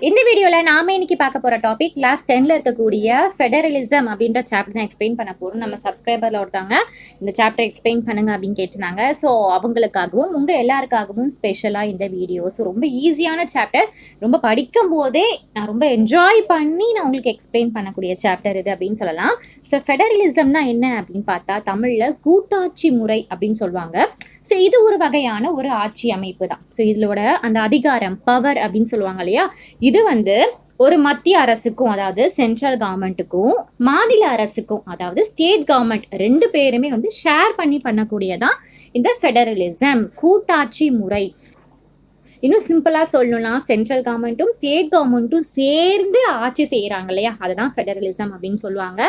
இந்த வீடியோல நாம இன்னைக்கு பார்க்க போற டாபிக் கிளாஸ் 10ல இருக்கக்கூடிய ஃபெடரலிசம் அப்படின்ற சாப்டர் தான் எக்ஸ்பிளைன் பண்ண போறோம். நம்ம சப்ஸ்கிரைபர்ல ஒருத்தாங்க இந்த சாப்டர் எக்ஸ்பிளைன் பண்ணுங்க அப்படின்னு கேட்டிருந்தாங்க. ஸோ அவங்களுக்காகவும் உங்க எல்லாருக்காகவும் ஸ்பெஷலா இந்த வீடியோ. ஸோ ரொம்ப ஈஸியான சாப்டர், ரொம்ப படிக்கும் போதே நான் ரொம்ப என்ஜாய் பண்ணி நான் உங்களுக்கு எக்ஸ்பிளைன் பண்ணக்கூடிய சாப்டர் இது அப்படின்னு சொல்லலாம். ஸோ ஃபெடரலிசம்னா என்ன அப்படின்னு பார்த்தா தமிழ்ல கூட்டாட்சி முறை அப்படின்னு சொல்லுவாங்க. ஸோ இது ஒரு வகையான ஒரு ஆட்சி அமைப்பு தான். ஸோ இதோட அந்த அதிகாரம் பவர் அப்படின்னு சொல்லுவாங்க இல்லையா, இது ஒரு மத்திய அரசுக்கும் அதாவது சென்ட்ரல் கவர்மெண்ட்டுக்கும் மாநில அரசுக்கும் அதாவது ஸ்டேட் கவர்மெண்ட் ரெண்டு பேருமே ஷேர் பண்ணி பண்ணக்கூடியதான் இந்த ஃபெடரலிசம் கூட்டாட்சி முறை. இன்னும் சிம்பிளா சொல்லணும்னா சென்ட்ரல் கவர்மெண்ட்டும் ஸ்டேட் கவர்மெண்ட்டும் சேர்ந்து ஆட்சி செய்யறாங்க இல்லையா, அதுதான் ஃபெடரலிசம் அப்படின்னு சொல்லுவாங்க.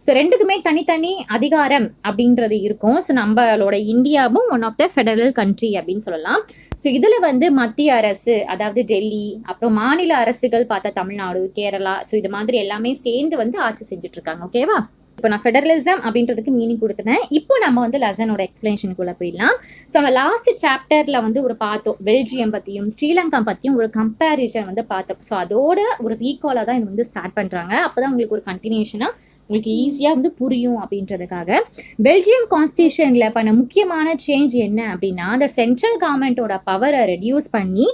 ஸோ ரெண்டுக்குமே தனித்தனி அதிகாரம் அப்படின்றது இருக்கும். ஸோ நம்மளோட இந்தியாவும் one of the federal country அப்படின்னு சொல்லலாம். ஸோ இதுல மத்திய அரசு அதாவது டெல்லி, அப்புறம் மாநில அரசுகள் பார்த்தா தமிழ்நாடு, கேரளா, ஸோ இது மாதிரி எல்லாமே சேர்ந்து ஆட்சி செஞ்சுட்டு இருக்காங்க. ஓகேவா? இப்போ நான் ஃபெடரலிசம் அப்படின்றதுக்கு மீனிங் கொடுத்துட்டேன். இப்போ நம்ம லெசனோட எக்ஸ்பிளேஷனுக்குள்ள போயிடலாம். ஸோ நம்ம லாஸ்ட் சாப்டர்ல ஒரு பார்த்தோம், பெல்ஜியம் பத்தியும் ஸ்ரீலங்கா பத்தியும் ஒரு கம்பேரிசன் பார்த்தோம். ஸோ அதோட ஒரு ரீகாலா தான் இது ஸ்டார்ட் பண்றாங்க. அப்போதான் உங்களுக்கு ஒரு கண்டினியூஷனா உங்களுக்கு ஈஸியா புரியும் அப்படின்றதுக்காக. பெல்ஜியம் கான்ஸ்டியூஷன்ல பண்ண முக்கியமான சேஞ்ச் என்ன அப்படின்னா, அந்த சென்ட்ரல் கவர்மெண்டோட பவரை ரெடியூஸ் பண்ணி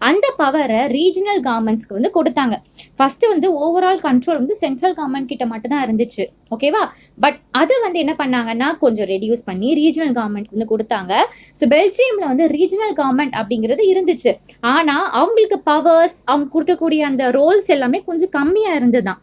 அந்த பவரை ரீஜனல் கவர்மெண்ட்ஸ்க்கு கொடுத்தாங்க. First overall control central government கிட்ட மட்டும் தான் இருந்துச்சு. ஓகேவா? பட் அது என்ன பண்ணாங்கன்னா கொஞ்சம் ரெடியூஸ் பண்ணி ரீஜனல் கவர்மெண்ட் கொடுத்தாங்க. ஸோ பெல்ஜியம்ல ரீஜனல் கவர்மெண்ட் அப்படிங்கிறது இருந்துச்சு. ஆனா அவங்களுக்கு பவர்ஸ், அவங்க கொடுக்கக்கூடிய அந்த ரோல்ஸ் எல்லாமே கொஞ்சம் கம்மியா இருந்துதான்.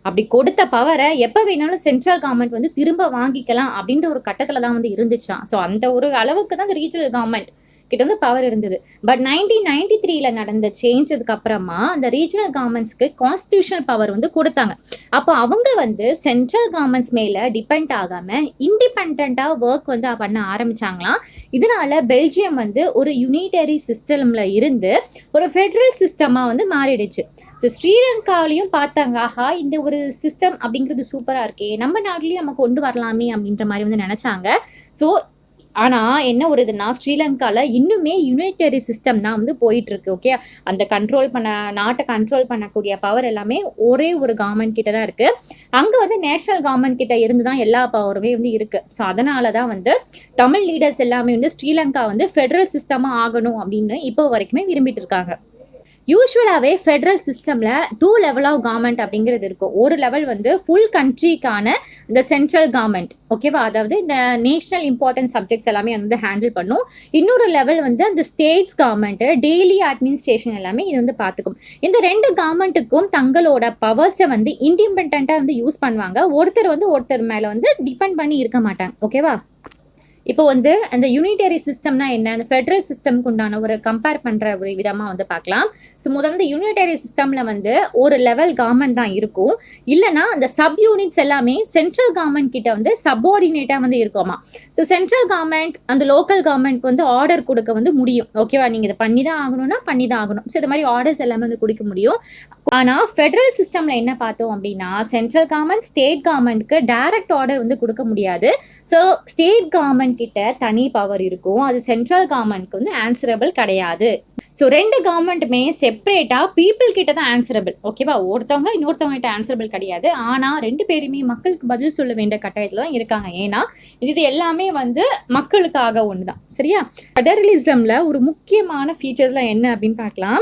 அப்படி கொடுத்த பவரை எப்ப வேணாலும் சென்ட்ரல் கவர்மெண்ட் திரும்ப வாங்கிக்கலாம் அப்படின்ற ஒரு கட்டத்துல தான் இருந்துச்சான். ஸோ அந்த ஒரு அளவுக்கு தான் ரீஜனல் கவர்மெண்ட் கிட்ட பவர் இருந்தது. பட் 1993ல நடந்த சேஞ்சதுக்கு அப்புறமா அந்த ரீஜனல் கவர்மெண்ட்ஸ்க்கு கான்ஸ்டியூஷனல் பவர் கொடுத்தாங்க. அப்போ அவங்க சென்ட்ரல் கவர்மெண்ட்ஸ் மேல டிபெண்ட் ஆகாம இண்டிபெண்டா ஒர்க் பண்ண ஆரம்பிச்சாங்களாம். இதனால பெல்ஜியம் ஒரு யூனிட்டரி சிஸ்டம்ல இருந்து ஒரு ஃபெடரல் சிஸ்டமா மாறிடுச்சு. ஸோ ஸ்ரீலங்காவிலையும் பார்த்தாங்க, ஆஹா இந்த ஒரு சிஸ்டம் அப்படிங்கிறது சூப்பரா இருக்கே, நம்ம நாட்டிலையும் நம்ம கொண்டு வரலாமே அப்படின்ற மாதிரி நினைச்சாங்க. ஸோ ஆனா என்ன ஒரு இதுனா, ஸ்ரீலங்கால இன்னுமே யூனிட்டரி சிஸ்டம் தான் போயிட்டு இருக்கு. ஓகே, அந்த கண்ட்ரோல் பண்ண நாட்டை கண்ட்ரோல் பண்ணக்கூடிய பவர் எல்லாமே ஒரே ஒரு கவர்மெண்ட் கிட்ட தான் இருக்கு. அங்க நேஷனல் கவர்மெண்ட் கிட்ட இருந்துதான் எல்லா பவருமே இருக்கு. ஸோ அதனாலதான் தமிழ் லீடர்ஸ் எல்லாமே ஸ்ரீலங்கா ஃபெடரல் சிஸ்டமா ஆகணும் அப்படின்னு இப்போ வரைக்குமே விரும்பிட்டு இருக்காங்க. யூஸ்வலாகவே ஃபெடரல் சிஸ்டமில் 2 லெவல் ஆஃப் கவர்மெண்ட் அப்படிங்கிறது இருக்கும். ஒரு லெவல் ஃபுல் கண்ட்ரிக்கான இந்த சென்ட்ரல் கவர்மெண்ட், ஓகேவா, அதாவது இந்த நேஷனல் இம்பார்ட்டன்ட் சப்ஜெக்ட்ஸ் எல்லாமே பண்ணும். இன்னொரு லெவல் அந்த ஸ்டேட்ஸ் கவர்மெண்ட் டெய்லி அட்மினிஸ்ட்ரேஷன் எல்லாமே இது பார்த்துக்கும். இந்த ரெண்டு கவர்மெண்ட்டுக்கும் தங்களோட பவர்ஸை இண்டிபெண்ட்டாக யூஸ் பண்ணுவாங்க. ஒருத்தர் மேலே டிபெண்ட் பண்ணி இருக்க மாட்டாங்க. ஓகேவா? இப்போ அந்த யூனிட்டரி சிஸ்டம்னா என்ன, அந்த ஃபெடரல் சிஸ்டம்க்கு உண்டான ஒரு கம்பேர் பண்ற ஒரு விதமா பார்க்கலாம். ஸோ முதல்ல யூனிட்டரி சிஸ்டம்ல ஒரு லெவல் கவர்மெண்ட் தான் இருக்கும். இல்லைன்னா அந்த சப் யூனிட்ஸ் எல்லாமே சென்ட்ரல் கவர்மெண்ட் கிட்ட சப்ஆர்டினேட்டா இருக்குமா. ஸோ சென்ட்ரல் கவர்மெண்ட் அந்த லோக்கல் கவர்மெண்ட் ஆர்டர் கொடுக்க முடியும். ஓகேவா, நீங்க இதை பண்ணிதான் ஆகணும்னா பண்ணிதான் ஆகணும். ஸோ இந்த மாதிரி ஆர்டர்ஸ் எல்லாமே கொடுக்க முடியும். ஆனா ஃபெடரல் சிஸ்டம்ல என்ன பார்த்தோம் அப்படின்னா, சென்ட்ரல் கவர்மெண்ட் ஸ்டேட் கவர்மெண்ட்க்கு டைரக்ட் ஆர்டர் கொடுக்க முடியாது. ஸோ ஸ்டேட் கவர்மெண்ட் கிட்ட தனி பவர் இருக்கும். அது சென்ட்ரல் கவர்மெண்ட்க்கு ஆன்சரபிள் கிடையாது. ஸோ ரெண்டு கவர்மெண்ட்டுமே செப்பரேட்டா பீப்புள் கிட்ட தான் ஆன்சரபிள். ஓகேவா, ஒருத்தவங்க இன்னொருத்தவங்க கிட்ட ஆன்சரபிள் கிடையாது. ஆனா ரெண்டு பேருமே மக்களுக்கு பதில் சொல்ல வேண்டிய கட்டாயத்துல தான் இருக்காங்க. ஏன்னா இது எல்லாமே மக்களுக்காக ஒண்ணுதான். சரியா? ஃபெடரலிசம்ல ஒரு முக்கியமான ஃபீச்சர்ஸ்லாம் என்ன அப்படின்னு பார்க்கலாம்.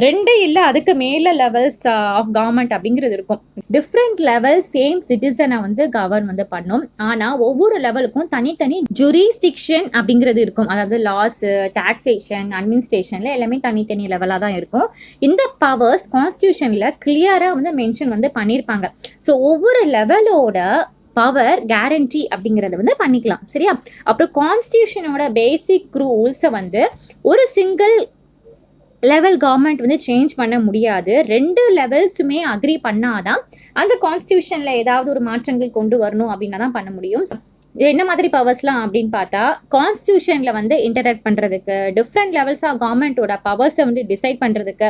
2 இல்ல அதுக்கு மேல லெவல்ஸ் ஆஃப் கவர்மெண்ட் அப்படிங்கிறது இருக்கும். டிஃப்ரெண்ட் லெவல் சேம் சிட்டிசனை கவர்ன் பண்ணும். ஆனா ஒவ்வொரு லெவலுக்கும் தனித்தனி ஜூரிஸ்டிக்ஷன் அப்படிங்கிறது இருக்கும். அதாவது லாஸ், டாக்ஸேஷன், அட்மினிஸ்ட்ரேஷன்ல எல்லாமே தனித்தனி லெவலா தான் இருக்கும். இந்த பவர்ஸ் கான்ஸ்டியூஷன்ல கிளியரா மென்ஷன் பண்ணிருப்பாங்க. ஸோ ஒவ்வொரு லெவலோட பவர் கேரண்டி அப்படிங்கறத பண்ணிக்கலாம். சரியா? அப்புறம் கான்ஸ்டியூஷனோட பேசிக் ரூல்ஸை ஒரு சிங்கிள் லெவல் கவர்மெண்ட் சேஞ்ச் பண்ண முடியாது. 2 லெவல்ஸுமே அக்ரி பண்ணாதான் அந்த கான்ஸ்டியூஷன்ல ஏதாவது ஒரு மாற்றங்கள் கொண்டு வரணும் அப்படின்னா தான் பண்ண முடியும். என்ன மாதிரி பவர்ஸ்லாம் அப்படின்னு பார்த்தா, கான்ஸ்டியூஷன்ல இன்டராக்ட் பண்றதுக்கு, டிஃப்ரெண்ட் லெவல்ஸ் ஆஃப் கவர்மெண்டோட பவர்ஸை டிசைட் பண்றதுக்கு,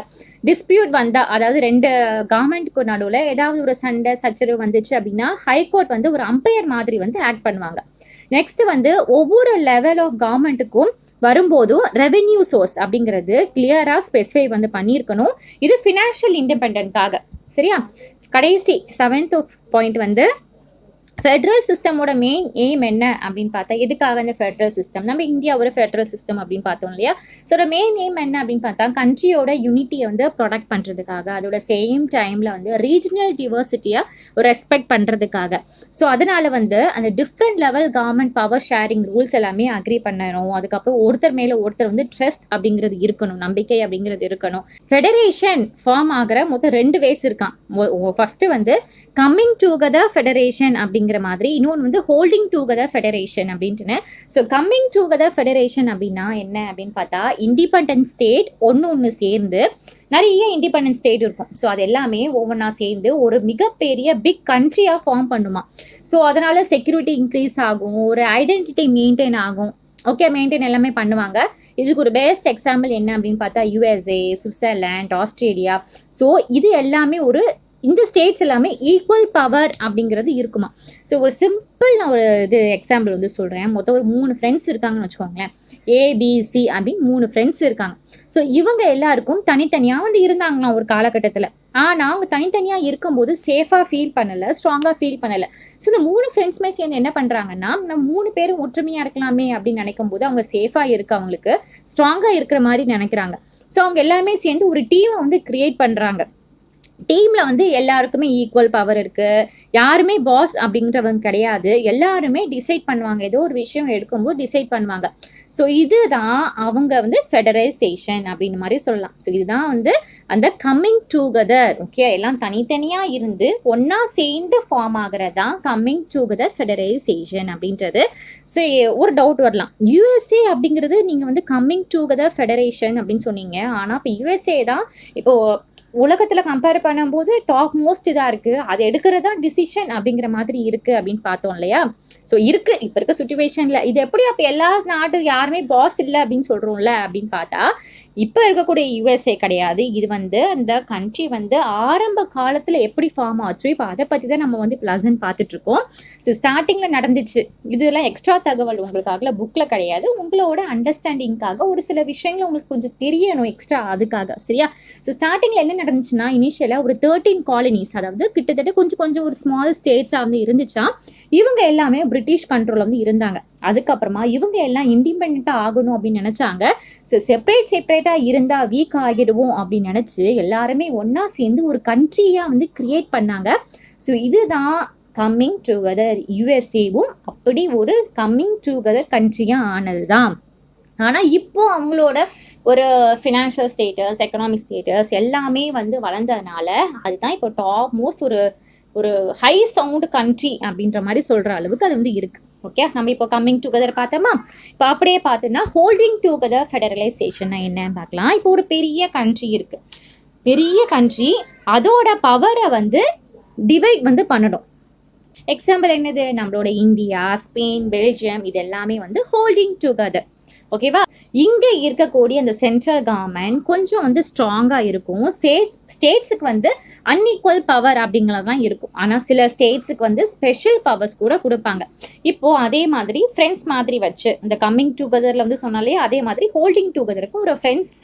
டிஸ்பியூட் வந்தா அதாவது 2 கவர்மெண்ட்க்கு நடுவில் ஏதாவது ஒரு சண்டை சச்சரவு வந்துச்சு அப்படின்னா ஹைகோர்ட் ஒரு அம்பையர் மாதிரி ஆக்ட் பண்ணுவாங்க. நெக்ஸ்ட் வந்து ஒவ்வொரு லெவல் ஆஃப் கவர்மெண்ட்டுக்கும் வரும்போதும் ரெவென்யூ சோர்ஸ் அப்படிங்கிறது கிளியரா ஸ்பெசிஃபை வந்து பண்ணியிருக்கணும். இது ஃபினான்ஷியல் இண்டிபெண்டன்ட்காக. சரியா? கடைசி 7th பாயிண்ட் வந்து ஃபெடரல் சிஸ்டமோட மெயின் எய்ம் என்ன அப்படின்னு பார்த்தா, எதுக்காக இந்த ஃபெடரல் சிஸ்டம், நம்ம இந்தியா ஒரு ஃபெடரல் சிஸ்டம் அப்படின்னு பார்த்தோம் இல்லையா? ஸோ மெயின் எய்ம் என்ன அப்படின்னு பார்த்தா, கண்ட்ரியோட யூனிட்டியை வந்து ப்ரொடெக்ட் பண்ணுறதுக்காக, அதோட சேம் டைமில் வந்து ரீஜனல் டிவர்சிட்டியை ஒரு ரெஸ்பெக்ட் பண்ணுறதுக்காக. ஸோ அதனால வந்து அந்த different level government power sharing rules எல்லாமே அக்ரி பண்ணணும். அதுக்கப்புறம் ஒருத்தர் மேலே ஒருத்தர் வந்து ட்ரஸ்ட் அப்படிங்கிறது இருக்கணும், நம்பிக்கை அப்படிங்கிறது இருக்கணும். ஃபெடரேஷன் ஃபார்ம் ஆகிற மொத்தம் 2 வேஸ் இருக்கான். ஃபர்ஸ்ட் வந்து கம்மிங் டுகெதர் ஃபெடரேஷன் அப்படிங்கிற மாதிரி, இன்னொன்று வந்து ஹோல்டிங் டுகெதர் ஃபெடரேஷன் அப்படின்ட்டுன்னு. ஸோ கம்மிங் டுகெதர் ஃபெடரேஷன் அப்படின்னா என்ன அப்படின்னு பார்த்தா, இண்டிபெண்டன்ட் ஸ்டேட் ஒன்று சேர்ந்து, நிறைய இண்டிபெண்டன்ட் ஸ்டேட் இருக்கும். ஸோ அது எல்லாமே ஒவ்வொன்றா சேர்ந்து ஒரு மிகப்பெரிய பிக் கண்ட்ரியாக ஃபார்ம் பண்ணுமா. ஸோ அதனால செக்யூரிட்டி இன்க்ரீஸ் ஆகும், ஒரு ஐடென்டிட்டி மெயின்டைன் ஆகும். ஓகே, மெயின்டைன் எல்லாமே பண்ணுவாங்க. இதுக்கு ஒரு பெஸ்ட் எக்ஸாம்பிள் என்ன அப்படின்னு பார்த்தா, USA, சுவிட்சர்லாண்ட், ஆஸ்திரேலியா. ஸோ இது எல்லாமே ஒரு இந்த ஸ்டேட்ஸ் எல்லாமே ஈக்குவல் பவர் அப்படிங்கிறது இருக்குமா. ஸோ ஒரு சிம்பிள் நான் ஒரு இது எக்ஸாம்பிள் வந்து சொல்கிறேன். மொத்தம் ஒரு 3 ஃப்ரெண்ட்ஸ் இருக்காங்கன்னு வச்சுக்கோங்களேன். ABC அப்படின்னு 3 ஃப்ரெண்ட்ஸ் இருக்காங்க. ஸோ இவங்க எல்லாருக்கும் தனித்தனியாக வந்து இருந்தாங்களாம் ஒரு காலகட்டத்தில். ஆனால் அவங்க தனித்தனியாக இருக்கும்போது சேஃபாக ஃபீல் பண்ணலை, ஸ்ட்ராங்காக ஃபீல் பண்ணலை. ஸோ இந்த 3 ஃப்ரெண்ட்ஸுமே சேர்ந்து என்ன பண்ணுறாங்கன்னா, நம்ம 3 பேரும் ஒற்றுமையாக இருக்கலாமே அப்படின்னு நினைக்கும் போது அவங்க சேஃபாக இருக்க, அவங்களுக்கு ஸ்ட்ராங்காக இருக்கிற மாதிரி நினைக்கிறாங்க. ஸோ அவங்க எல்லாருமே சேர்ந்து ஒரு டீமை வந்து கிரியேட் பண்ணுறாங்க. டீம்ல வந்து எல்லாருக்குமே ஈக்குவல் பவர் இருக்கு, யாருமே பாஸ் அப்படின்றவங்க கிடையாது, எல்லாருமே டிசைட் பண்ணுவாங்க, ஏதோ ஒரு விஷயம் எடுக்கும்போது டிசைட் பண்ணுவாங்க. ஸோ இதுதான் அவங்க வந்து ஃபெடரைசேஷன் அப்படின்னு மாதிரி சொல்லலாம். ஸோ இதுதான் வந்து அந்த கம்மிங் டுகெதர். ஓகே, எல்லாம் தனித்தனியா இருந்து ஒன்னா சேர்ந்து ஃபார்ம் ஆகுறதான் கம்மிங் டுகெதர் ஃபெடரைசேஷன் அப்படின்றது. ஸோ ஒரு டவுட் வரலாம், USA அப்படிங்கிறது நீங்க வந்து கம்மிங் டுகெதர் ஃபெடரேஷன் அப்படின்னு சொன்னீங்க, ஆனா இப்போ USA தான் இப்போ உலகத்துல கம்பேர் பண்ணும்போது டாப் மோஸ்ட் இதா இருக்கு, அது எடுக்கிறதா டிசிஷன் அப்படிங்கிற மாதிரி இருக்கு அப்படின்னு பார்த்தோம் இல்லையா? ஸோ இருக்கு இப்ப இருக்க சுச்சுவேஷன்ல. இது எப்படி அப்ப எல்லா நாட்டு யாருமே பாஸ் இல்லை அப்படின்னு சொல்றோம்ல அப்படின்னு பார்த்தா, இப்ப இருக்கக்கூடிய USA கிடையாது. இது வந்து அந்த கண்ட்ரி வந்து ஆரம்ப காலத்துல எப்படி ஃபார்ம் ஆச்சு, இப்போ அதை பத்தி தான் நம்ம வந்து பிளசன் பார்த்துட்டு இருக்கோம். ஸோ ஸ்டார்டிங்ல நடந்துச்சு. இதெல்லாம் எக்ஸ்ட்ரா தகவல் உங்களுக்காக புக்ல கிடையாது, உங்களோட அண்டர்ஸ்டாண்டிங்காக ஒரு சில விஷயங்கள் உங்களுக்கு கொஞ்சம் தெரியணும் எக்ஸ்ட்ரா, அதுக்காக. சரியா? ஸோ ஸ்டார்டிங்ல என்ன நடந்துச்சுன்னா, இனிஷியலா ஒரு 13 காலனிஸ், அதாவது கிட்டத்தட்ட கொஞ்சம் கொஞ்சம் ஒரு ஸ்மால் ஸ்டேட்ஸா வந்து இருந்துச்சா. இவங்க எல்லாமே பிரிட்டிஷ் கண்ட்ரோல் வந்து இருந்தாங்க. அதுக்கப்புறமா இவங்க எல்லாம் இண்டிபெண்டா ஆகணும் அப்படின்னு நினைச்சாங்க. ஸோ செப்பரேட்டா இருந்தா வீக் ஆகிடுவோம் அப்படின்னு நினைச்சு எல்லாருமே ஒன்னா சேர்ந்து ஒரு கண்ட்ரியா வந்து கிரியேட் பண்ணாங்க. ஸோ இதுதான் கம்மிங் டுகெதர். USAவும் அப்படி ஒரு கம்மிங் டுகெதர் கண்ட்ரியா ஆனதுதான். ஆனா இப்போ அவங்களோட ஒரு ஃபினான்ஷியல் ஸ்டேட்டஸ், எக்கனாமிக் ஸ்டேட்டஸ் எல்லாமே வந்து வளர்ந்ததுனால அதுதான் இப்போ டாப் மோஸ்ட் ஒரு ஹை சவுண்ட் கண்ட்ரி அப்படின்ற மாதிரி சொல்ற அளவுக்கு அது வந்து இருக்கு. ஓகே, நம்ம இப்போ கம்மிங் டுகெதர் பார்த்தோமா. இப்போ அப்படியே பார்த்தோம்னா ஹோல்டிங் டுகெதர் ஃபெடரலைசேஷன் என்னன்னு பார்க்கலாம். இப்போ ஒரு பெரிய கண்ட்ரி இருக்கு, பெரிய கண்ட்ரி, அதோட பவரை வந்து டிவைட் வந்து பண்ணணும். எக்ஸாம்பிள் என்னது, நம்மளோட இந்தியா, ஸ்பெயின், பெல்ஜியம், இது எல்லாமே வந்து ஹோல்டிங் டுகெதர். ஓகேவா? இங்க இருக்கக்கூடிய அந்த சென்ட்ரல் கவர்மெண்ட் கொஞ்சம் வந்து ஸ்ட்ராங்கா இருக்கும். ஸ்டேட்ஸுக்கு வந்து அன்இக்குவல் பவர் அப்படிங்கிறதான் இருக்கும். ஆனா சில ஸ்டேட்ஸுக்கு வந்து ஸ்பெஷல் பவர்ஸ் கூட கொடுப்பாங்க. இப்போ அதே மாதிரி ஃப்ரெண்ட்ஸ் மாதிரி வச்சு இந்த கம்மிங் டுகெதர்ல வந்து சொன்னாலே அதே மாதிரி ஹோல்டிங் டுகெதருக்கு ஒரு ஃப்ரெண்ட்ஸ்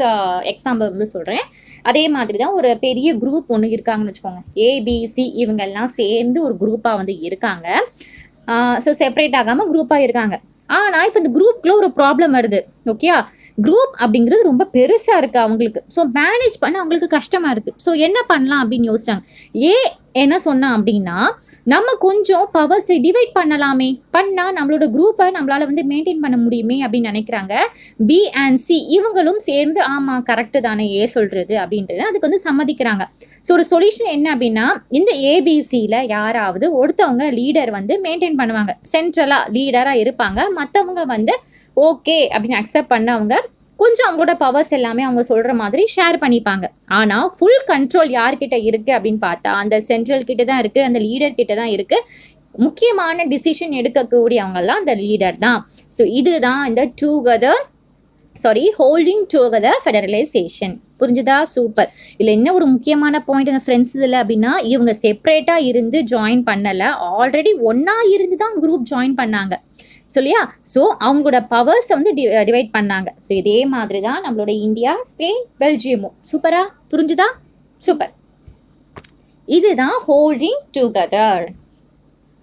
எக்ஸாம்பிள் வந்து சொல்றேன். அதே மாதிரி தான் ஒரு பெரிய குரூப் ஒன்று இருக்காங்கன்னு வச்சுக்கோங்க. ABC இவங்க எல்லாம் சேர்ந்து ஒரு குரூப்பா வந்து இருக்காங்க. ஸோ செப்பரேட் ஆகாம குரூப்பா இருக்காங்க. ஆனா இப்ப இந்த குரூப்ல ஒரு ப்ராப்ளம் வருது. ஓகேயா? குரூப் அப்படிங்கிறது ரொம்ப பெருசா இருக்கு அவங்களுக்கு. ஸோ மேனேஜ் பண்ண அவங்களுக்கு கஷ்டமா இருக்கு. ஸோ என்ன பண்ணலாம் அப்படின்னு யோசிச்சாங்க. என்ன சொன்னா அப்படின்னா, நம்ம கொஞ்சம் பவர்ஸை டிவைட் பண்ணலாமே, பண்ணா நம்மளோட குரூப்பை நம்மளால வந்து மெயின்டைன் பண்ண முடியுமே அப்படின்னு நினைக்கிறாங்க. B and C இவங்களும் சேர்ந்து ஆமா கரெக்டு தானே சொல்றது அப்படின்ட்டு அதுக்கு வந்து சம்மதிக்கிறாங்க. ஸோ ஒரு சொல்யூஷன் என்ன அப்படின்னா, இந்த ABCல யாராவது ஒருத்தவங்க லீடர் வந்து மெயின்டைன் பண்ணுவாங்க, சென்ட்ரலா லீடரா இருப்பாங்க. மற்றவங்க வந்து ஓகே அப்படின்னு அக்செப்ட் பண்ணவங்க கொஞ்சம் அவங்களோட பவர்ஸ் எல்லாமே அவங்க சொல்ற மாதிரி ஷேர் பண்ணிப்பாங்க. ஆனா ஃபுல் கண்ட்ரோல் யார்கிட்ட இருக்கு அப்படின்னு பார்த்தா அந்த சென்ட்ரல் கிட்ட தான் இருக்கு, அந்த லீடர் கிட்ட தான் இருக்கு. முக்கியமான டிசிஷன் எடுக்கக்கூடியவங்க எல்லாம் அந்த லீடர் தான். ஸோ இதுதான் இந்த ஹோல்டிங் டுகெதர் ஃபெடரலைசேஷன். புரிஞ்சுதா? சூப்பர். இதுல என்ன ஒரு முக்கியமான பாயிண்ட் இந்த ஃப்ரெண்ட்ஸ் இதில் அப்படின்னா, இவங்க செப்பரேட்டா இருந்து ஜாயின் பண்ணல, ஆல்ரெடி ஒன்னா இருந்து தான் குரூப் ஜாயின் பண்ணாங்க. சொல்லியா? ஸோ அவங்களோட பவர்ஸை வந்து டிவைட் பண்ணாங்க. ஸோ இதே மாதிரி தான் நம்மளோட இந்தியா, ஸ்பெயின், பெல்ஜியமும். சூப்பரா? புரிஞ்சுதா? சூப்பர். இதுதான் ஹோல்டிங் டுகெதர்.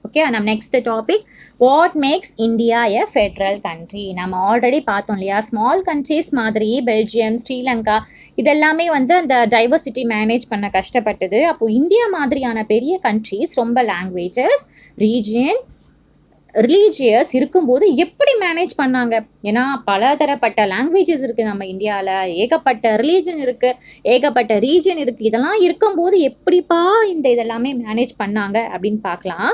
ஓகே, நம்ம next topic, what makes India a federal country. நம்ம ஆல்ரெடி பார்த்தோம் இல்லையா, ஸ்மால் கண்ட்ரிஸ் மாதிரி பெல்ஜியம், ஸ்ரீலங்கா இதெல்லாமே வந்து அந்த டைவர்சிட்டி மேனேஜ் பண்ண கஷ்டப்பட்டது. அப்போ இந்தியா மாதிரியான பெரிய கண்ட்ரிஸ் ரொம்ப லாங்குவேஜஸ், ரீஜியன், ரிலீஜியஸ் இருக்கும்போது எப்படி மேனேஜ் பண்ணாங்க? ஏன்னா பலதரப்பட்ட லாங்குவேஜஸ் இருக்குது நம்ம இந்தியாவில், ஏகப்பட்ட ரிலீஜன் இருக்குது, ஏகப்பட்ட ரீஜன் இருக்குது. இதெல்லாம் இருக்கும்போது எப்படிப்பா இதெல்லாமே மேனேஜ் பண்ணாங்க அப்படின்னு பார்க்கலாம்.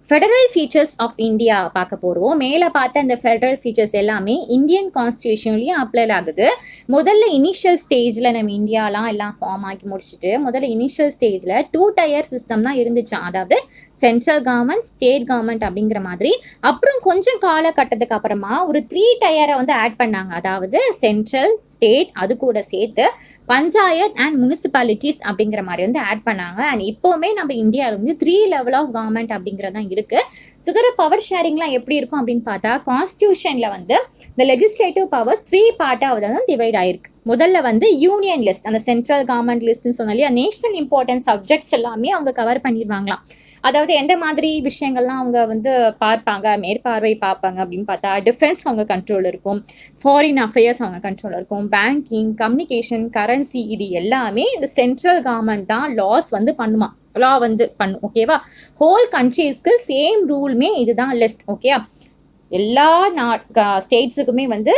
ஃபெடரல் ஃபீச்சர்ஸ் ஆஃப் இந்தியா பார்க்க போகிறோம். மேலே பார்த்த அந்த ஃபெடரல் ஃபீச்சர்ஸ் எல்லாமே இந்தியன் கான்ஸ்டியூஷன்லேயும் அப்ளை ஆகுது. முதல்ல இனிஷியல் ஸ்டேஜில் நம்ம இந்தியாலாம் எல்லாம் ஃபார்ம் ஆக்கி முடிச்சுட்டு முதல்ல இனிஷியல் ஸ்டேஜில் 2 டயர் சிஸ்டம் தான் இருந்துச்சு. அதாவது சென்ட்ரல் கவர்மெண்ட், ஸ்டேட் கவர்மெண்ட் அப்படிங்கிற மாதிரி. அப்புறம் கொஞ்சம் காலகட்டத்துக்கு அப்புறமா ஒரு 3 டயரை வந்து ஆட் பண்ணாங்க. அதாவது சென்ட்ரல், ஸ்டேட், அது கூட சேர்த்து பஞ்சாயத் அண்ட் முனிசிபாலிட்டிஸ் அப்படிங்கிற மாதிரி வந்து ஆட் பண்ணாங்க. அண்ட் இப்போவுமே நம்ம இந்தியாவில் வந்து 3 லெவல் ஆஃப் கவர்மெண்ட் அப்படிங்கிறது தான் இருக்கு. சுகர பவர் ஷேரிங்லாம் எப்படி இருக்கும் அப்படின்னு பார்த்தா, கான்ஸ்டியூஷன்ல வந்து இந்த லெஜிஸ்லேட்டிவ் பவர்ஸ் 3 பார்ட்டாக தான் டிவைட் ஆயிருக்கு. முதல்ல வந்து யூனியன் லிஸ்ட், அந்த சென்ட்ரல் கவர்மெண்ட் லிஸ்ட்னு சொன்னா இல்லையா, நேஷனல் இம்பார்ட்டன்ஸ் சப்ஜெக்ட்ஸ் எல்லாமே அவங்க கவர் பண்ணிடுவாங்களாம். அதாவது எந்த மாதிரி விஷயங்கள்லாம் அவங்க வந்து பார்ப்பாங்க, மேற்பார்வை பார்ப்பாங்க அப்படின்னு பார்த்தா, டிஃபென்ஸ் அவங்க கண்ட்ரோல் இருக்கும், ஃபாரின் அஃபேர்ஸ் அவங்க கண்ட்ரோல் இருக்கும், பேங்கிங், கம்யூனிகேஷன், கரன்சி, இது எல்லாமே இந்த சென்ட்ரல் கவர்மெண்ட் தான் லாஸ் வந்து பண்ணுமா, லா வந்து பண்ணும். ஓகேவா? ஹோல் கண்ட்ரீஸ்க்கு சேம் ரூல்மே இதுதான் லிஸ்ட். ஓகே, எல்லா ஸ்டேட்ஸுக்குமே வந்து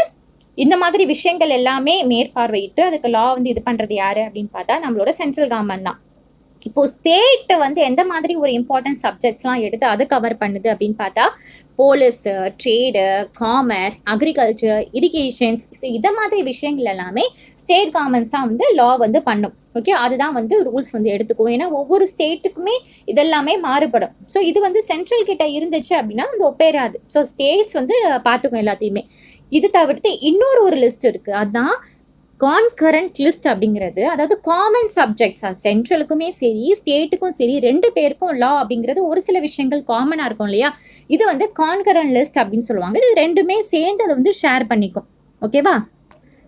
இந்த மாதிரி விஷயங்கள் எல்லாமே மேற்பார்வையிட்டு அதுக்கு லா வந்து இது பண்றது யாரு அப்படின்னு பார்த்தா நம்மளோட சென்ட்ரல் கவர்மெண்ட் தான். இப்போ ஸ்டேட் வந்து எந்த மாதிரி ஒரு இம்பார்ட்டன்ட் சப்ஜெக்ட்ஸ்லாம் எடுத்து அதை கவர் பண்ணுது அப்படின்னு பார்த்தா, police, trade, commerce, agriculture, irrigations, so இதை மாதிரி விஷயங்கள் எல்லாமே ஸ்டேட் கவர்மெண்ட்ஸ் தான் வந்து லா வந்து பண்ணும். ஓகே, அதுதான் வந்து ரூல்ஸ் வந்து எடுத்துக்கும். ஏன்னா ஒவ்வொரு ஸ்டேட்டுக்குமே இதெல்லாமே மாறுபடும். ஸோ இது வந்து சென்ட்ரல் கிட்ட இருந்துச்சு அப்படின்னா வந்து ஒப்பேராது. ஸோ ஸ்டேட்ஸ் வந்து பார்த்துக்கும் எல்லாத்தையுமே. இது தவிர்த்து இன்னொரு லிஸ்ட் இருக்கு, அதுதான் கான்கரண்ட் லிஸ்ட் அப்படிங்கிறது. அதாவது காமன் சப்ஜெக்ட்ஸ், சென்ட்ரலுக்குமே சரி ஸ்டேட்டுக்கும் சரி 2 பேருக்கும் லா அப்படிங்கிறது ஒரு சில விஷயங்கள் காமனாக இருக்கும் இல்லையா, இது வந்து கான்கரண்ட் லிஸ்ட் அப்படின்னு சொல்லுவாங்க. இது ரெண்டுமே சேர்ந்து அதை வந்து ஷேர் பண்ணிக்கும். ஓகேவா?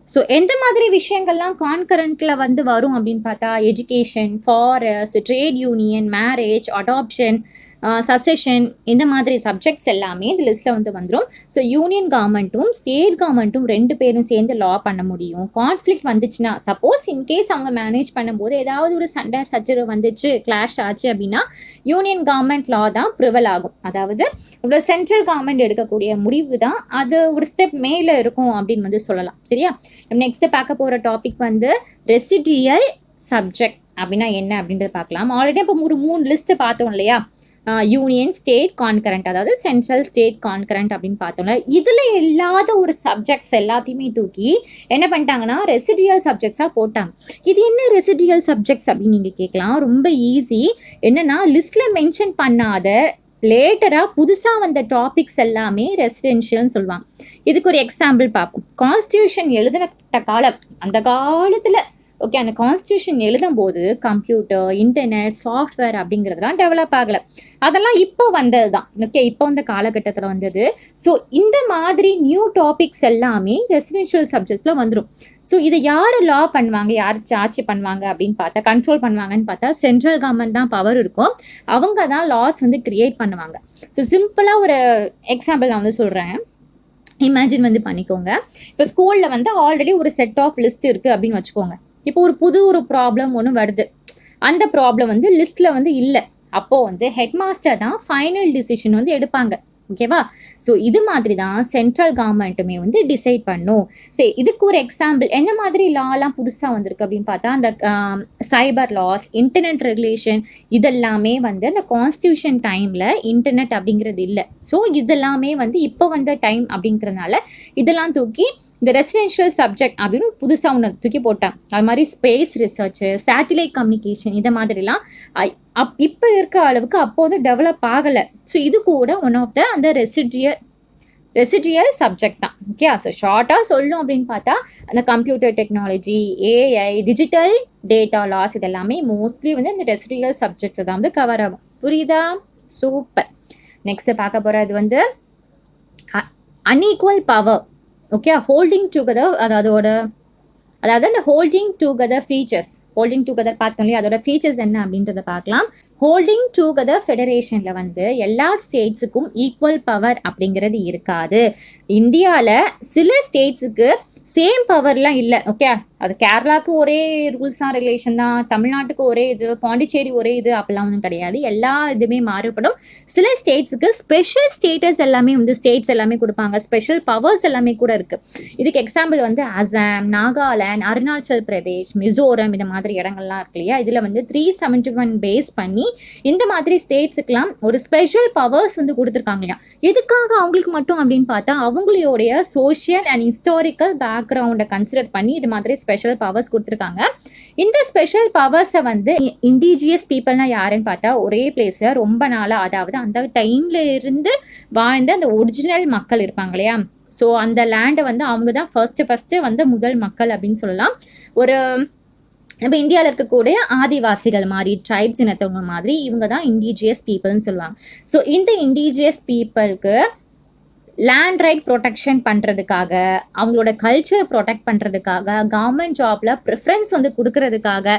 ஸோ எந்த மாதிரி விஷயங்கள்லாம் கான்கரண்ட்ல வந்து வரும் அப்படின்னு பார்த்தா, education, forest, trade union, marriage, adoption, succession, இந்த மாதிரி சப்ஜெக்ட்ஸ் எல்லாமே இந்த லிஸ்ட்டில் வந்து வந்துடும். ஸோ யூனியன் கவர்மெண்ட்டும் ஸ்டேட் கவர்மெண்ட்டும் 2 பேரும் சேர்ந்து லா பண்ண முடியும். கான்ஃப்ளிக்ட் வந்துச்சுன்னா, சப்போஸ் இன்கேஸ் அவங்க மேனேஜ் பண்ணும்போது ஏதாவது ஒரு சண்டை சச்சரவு வந்துச்சு, கிளாஷ் ஆச்சு அப்படின்னா யூனியன் கவர்மெண்ட் லா தான் ப்ரிவல் ஆகும். அதாவது இவ்வளோ சென்ட்ரல் கவர்மெண்ட் எடுக்கக்கூடிய முடிவு தான் அது ஒரு ஸ்டெப் மேலே இருக்கும் அப்படின்னு வந்து சொல்லலாம். சரியா? நெக்ஸ்ட் பார்க்க போகிற டாபிக் வந்து ரெசிடியல் சப்ஜெக்ட் அப்படின்னா என்ன அப்படின்றது பார்க்கலாம். ஆல்ரெடி இப்போ ஒரு 3 லிஸ்ட் பார்த்தோம் இல்லையா, யூனியன், ஸ்டேட், கான்கரண்ட், அதாவது சென்ட்ரல், ஸ்டேட், கான்கரண்ட் அப்படின்னு பார்த்தோம்ல. இதில் இல்லாத ஒரு சப்ஜெக்ட்ஸ் எல்லாத்தையுமே தூக்கி என்ன பண்ணிட்டாங்கன்னா ரெசிடியல் சப்ஜெக்ட்ஸாக போட்டாங்க. இது என்ன ரெசிடியல் சப்ஜெக்ட்ஸ் அப்படின்னு நீங்கள் கேட்கலாம். ரொம்ப ஈஸி. என்னன்னா லிஸ்ட்டில் மென்ஷன் பண்ணாத லேட்டராக புதுசாக வந்த டாபிக்ஸ் எல்லாமே ரெசிடென்ஷியல்னு சொல்லுவாங்க. இதுக்கு ஒரு எக்ஸாம்பிள் பார்ப்போம். கான்ஸ்டியூஷன் எழுதின காலம், அந்த காலத்தில் ஓகே, அந்த கான்ஸ்டியூஷன் எழுதும் போது கம்ப்யூட்டர், இன்டர்நெட், சாஃப்ட்வேர் அப்படிங்கிறதுலாம் டெவலப் ஆகலை. அதெல்லாம் இப்போ வந்தது தான். ஓகே, இப்போ இந்த காலகட்டத்தில் வந்தது. ஸோ இந்த மாதிரி நியூ டாபிக்ஸ் எல்லாமே ரெசிடென்ஷியல் சப்ஜெக்ட்ஸில் வந்துடும். ஸோ இதை யார் லா பண்ணுவாங்க, யார் ஆட்சி பண்ணுவாங்க அப்படின்னு பார்த்தா, கண்ட்ரோல் பண்ணுவாங்கன்னு பார்த்தா சென்ட்ரல் கவர்மெண்ட் தான் பவர் இருக்கும். அவங்க தான் லாஸ் வந்து கிரியேட் பண்ணுவாங்க. ஸோ சிம்பிளாக ஒரு எக்ஸாம்பிள் நான் வந்து சொல்கிறேன், இமேஜின் வந்து பண்ணிக்கோங்க. இப்போ ஸ்கூலில் வந்து ஆல்ரெடி ஒரு செட் ஆஃப் லிஸ்ட் இருக்குது அப்படின்னு வச்சுக்கோங்க. இப்போ ஒரு ப்ராப்ளம் ஒன்று வருது, அந்த ப்ராப்ளம் வந்து லிஸ்ட்டில் வந்து இல்லை. அப்போது வந்து ஹெட் மாஸ்டர் தான் ஃபைனல் டிசிஷன் வந்து எடுப்பாங்க. ஓகேவா? ஸோ இது மாதிரி தான் சென்ட்ரல் கவர்மெண்ட்டுமே வந்து டிசைட் பண்ணும். சரி, இதுக்கு ஒரு எக்ஸாம்பிள் என்ன மாதிரி லாலாம் புதுசாக வந்திருக்கு அப்படின்னு பார்த்தா, அந்த சைபர் லாஸ், இன்டர்நெட் ரெகுலேஷன், இதெல்லாமே வந்து அந்த கான்ஸ்டியூஷன் டைமில் இன்டர்நெட் அப்படிங்கிறது இல்லை. ஸோ இதெல்லாமே வந்து இப்போ வந்த டைம் அப்படிங்கிறதுனால இதெல்லாம் தூக்கி இந்த ரெசிடென்ஷியல் சப்ஜெக்ட் அப்படின்னு புதுசாக ஒன்று தூக்கி போட்டாங்க. அது மாதிரி ஸ்பேஸ் ரிசர்ச்சு, சேட்டிலைட் கம்யூனிகேஷன், இதை மாதிரிலாம் இப்போ இருக்க அளவுக்கு அப்போ வந்து டெவலப் ஆகலை. ஸோ இது கூட ஒன் ஆஃப் த அந்த ரெசிடியல் சப்ஜெக்ட் தான். ஓகே, ஸோ ஷார்ட்டாக சொல்லும் அப்படின்னு பார்த்தா அந்த computer technology, AI, digital data loss, இதெல்லாமே மோஸ்ட்லி வந்து இந்த ரெசிடியல் சப்ஜெக்ட் தான் வந்து கவர் ஆகும். புரியுதா? சூப்பர். நெக்ஸ்ட் பார்க்க போகிறது வந்து unequal power. Okay, holding together, அதாவது அந்த holding together features. Holding together பார்த்தோம் இல்லையா, அதோட ஃபீச்சர்ஸ் என்ன அப்படின்றத பார்க்கலாம். ஹோல்டிங் டுகெதர் ஃபெடரேஷன்ல வந்து எல்லா ஸ்டேட்ஸுக்கும் ஈக்குவல் பவர் அப்படிங்கிறது இருக்காது. இந்தியாவில் சில ஸ்டேட்ஸுக்கு சேம் பவர்லாம் இல்லை. ஓகே, அது கேரளாவுக்கு ஒரே ரூல்ஸ் அண்ட் ரெகுலேஷன் தான், தமிழ்நாட்டுக்கு ஒரே இது, பாண்டிச்சேரி ஒரே இது, அப்படிலாம் ஒன்றும் கிடையாது. எல்லா இதுவுமே மாறுபடும். சில ஸ்டேட்ஸுக்கு ஸ்பெஷல் ஸ்டேட்டஸ் எல்லாமே வந்து ஸ்டேட்ஸ் எல்லாமே கொடுப்பாங்க, ஸ்பெஷல் பவர்ஸ் எல்லாமே கூட இருக்கு. இதுக்கு எக்ஸாம்பிள் வந்து அசாம், நாகாலாந்து, அருணாச்சல் பிரதேஷ், மிசோரம், இந்த மாதிரி இடங்கள்லாம் இருக்கு இல்லையா. இதில் வந்து 371 பேஸ் பண்ணி இந்த மாதிரி ஸ்டேட்ஸுக்கெல்லாம் ஒரு ஸ்பெஷல் பவர்ஸ் வந்து கொடுத்துருக்காங்க இல்லையா. எதுக்காக அவங்களுக்கு மட்டும் அப்படின்னு பார்த்தா அவங்களுடைய சோஷியல் அண்ட் ஹிஸ்டாரிக்கல் பேக்ரவுண்டை கன்சிடர் பண்ணி இது மாதிரி ஸ்பெஷல் பவர்ஸ் கொடுத்துருக்காங்க. இந்த ஸ்பெஷல் பவர்ஸை வந்து இண்டிஜியஸ் பீப்புள்னா யாருன்னு பார்த்தா ஒரே பிளேஸ்ல ரொம்ப நாளாக, அதாவது அந்த டைம்ல இருந்து வாழ்ந்த அந்த ஒரிஜினல் மக்கள் இருப்பாங்க இல்லையா. ஸோ அந்த லேண்டை வந்து அவங்க தான் ஃபர்ஸ்ட் வந்து முதல் மக்கள் அப்படின்னு சொல்லலாம். ஒரு நம்ம இந்தியாவில் இருக்கக்கூடிய ஆதிவாசிகள் மாதிரி, ட்ரைப்ஸ் இனத்தவங்க மாதிரி இவங்க தான் இண்டிஜியஸ் பீப்புள்னு சொல்லுவாங்க. ஸோ இந்த இண்டிஜியஸ் பீப்புளுக்கு லேண்ட் ரைட் ப்ரொடெக்ஷன் பண்ணுறதுக்காக, அவங்களோட கல்ச்சர் ப்ரொடெக்ட் பண்ணுறதுக்காக, கவர்மெண்ட் ஜாப்ல ப்ரிஃபரன்ஸ் வந்து கொடுக்கறதுக்காக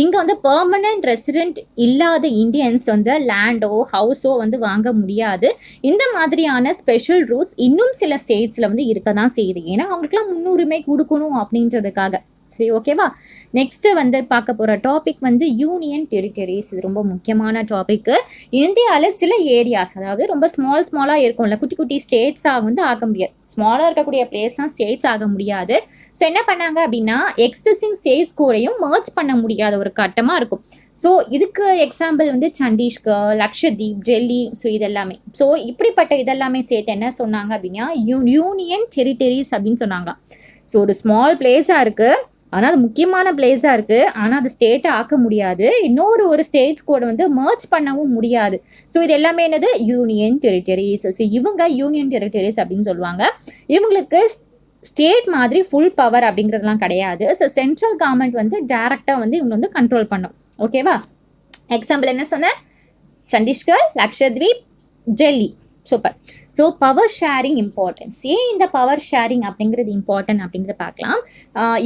இங்கே வந்து பெர்மனன்ட் ரெசிடென்ட் இல்லாத இந்தியன்ஸ் வந்து லேண்டோ ஹவுஸோ வந்து வாங்க முடியாது. இந்த மாதிரியான ஸ்பெஷல் ரூல்ஸ் இன்னும் சில ஸ்டேட்ஸில் வந்து இருக்க தான் செய்யுது. ஏன்னா அவங்களுக்குலாம் முன்னுரிமை கொடுக்கணும் அப்படின்றதுக்காக. சரி, ஓகேவா. நெக்ஸ்ட் வந்து பார்க்க போகிற டாபிக் வந்து யூனியன் டெரிட்டரிஸ். இது ரொம்ப முக்கியமான டாபிக். இந்தியாவில் சில ஏரியாஸ், அதாவது ரொம்ப ஸ்மாலாக இருக்கும்ல, குட்டி குட்டி ஸ்டேட்ஸாக வந்து ஆக முடியாது. ஸ்மாலாக இருக்கக்கூடிய பிளேஸ்லாம் ஸ்டேட்ஸ் ஆக முடியாது. ஸோ என்ன பண்ணாங்க அப்படின்னா எக்ஸிஸ்டிங் ஸ்டேட்ஸ் கூடயும் மர்ஜ் பண்ண முடியாத ஒரு கட்டமாக இருக்கும். ஸோ இதுக்கு எக்ஸாம்பிள் வந்து சண்டீஸ்கர், லக்ஷதீப், டெல்லி, ஸோ இதெல்லாமே. ஸோ இப்படிப்பட்ட இதெல்லாமே சேர்த்து என்ன சொன்னாங்க அப்படின்னா யூனியன் டெரிட்டரிஸ் அப்படின்னு சொன்னாங்க. ஸோ ஒரு ஸ்மால் பிளேஸாக இருக்குது, ஆனால் அது முக்கியமான பிளேஸாக இருக்குது, ஆனால் அது ஸ்டேட்டை ஆக்க முடியாது, ஒரு ஸ்டேட்ஸ் கூட வந்து மர்ஜ் பண்ணவும் முடியாது. ஸோ இது எல்லாமே என்னது, யூனியன் டெரிட்டரிஸ். ஸோ இவங்க யூனியன் டெரிட்டரிஸ் அப்படின்னு சொல்லுவாங்க. இவங்களுக்கு ஸ்டேட் மாதிரி ஃபுல் பவர் அப்படிங்கிறதுலாம் கிடையாது. ஸோ சென்ட்ரல் கவர்மெண்ட் வந்து டைரக்டாக வந்து இவங்க வந்து கண்ட்ரோல் பண்ணும். ஓகேவா. எக்ஸாம்பிள் என்ன சொன்னேன், Chandigarh, Lakshadweep, Delhi. Super. So power sharing importance. ஏன் இந்த பவர் ஷேரிங் அப்படிங்கிறது இம்பார்ட்டன்ட் அப்படிங்கிறத பார்க்கலாம்.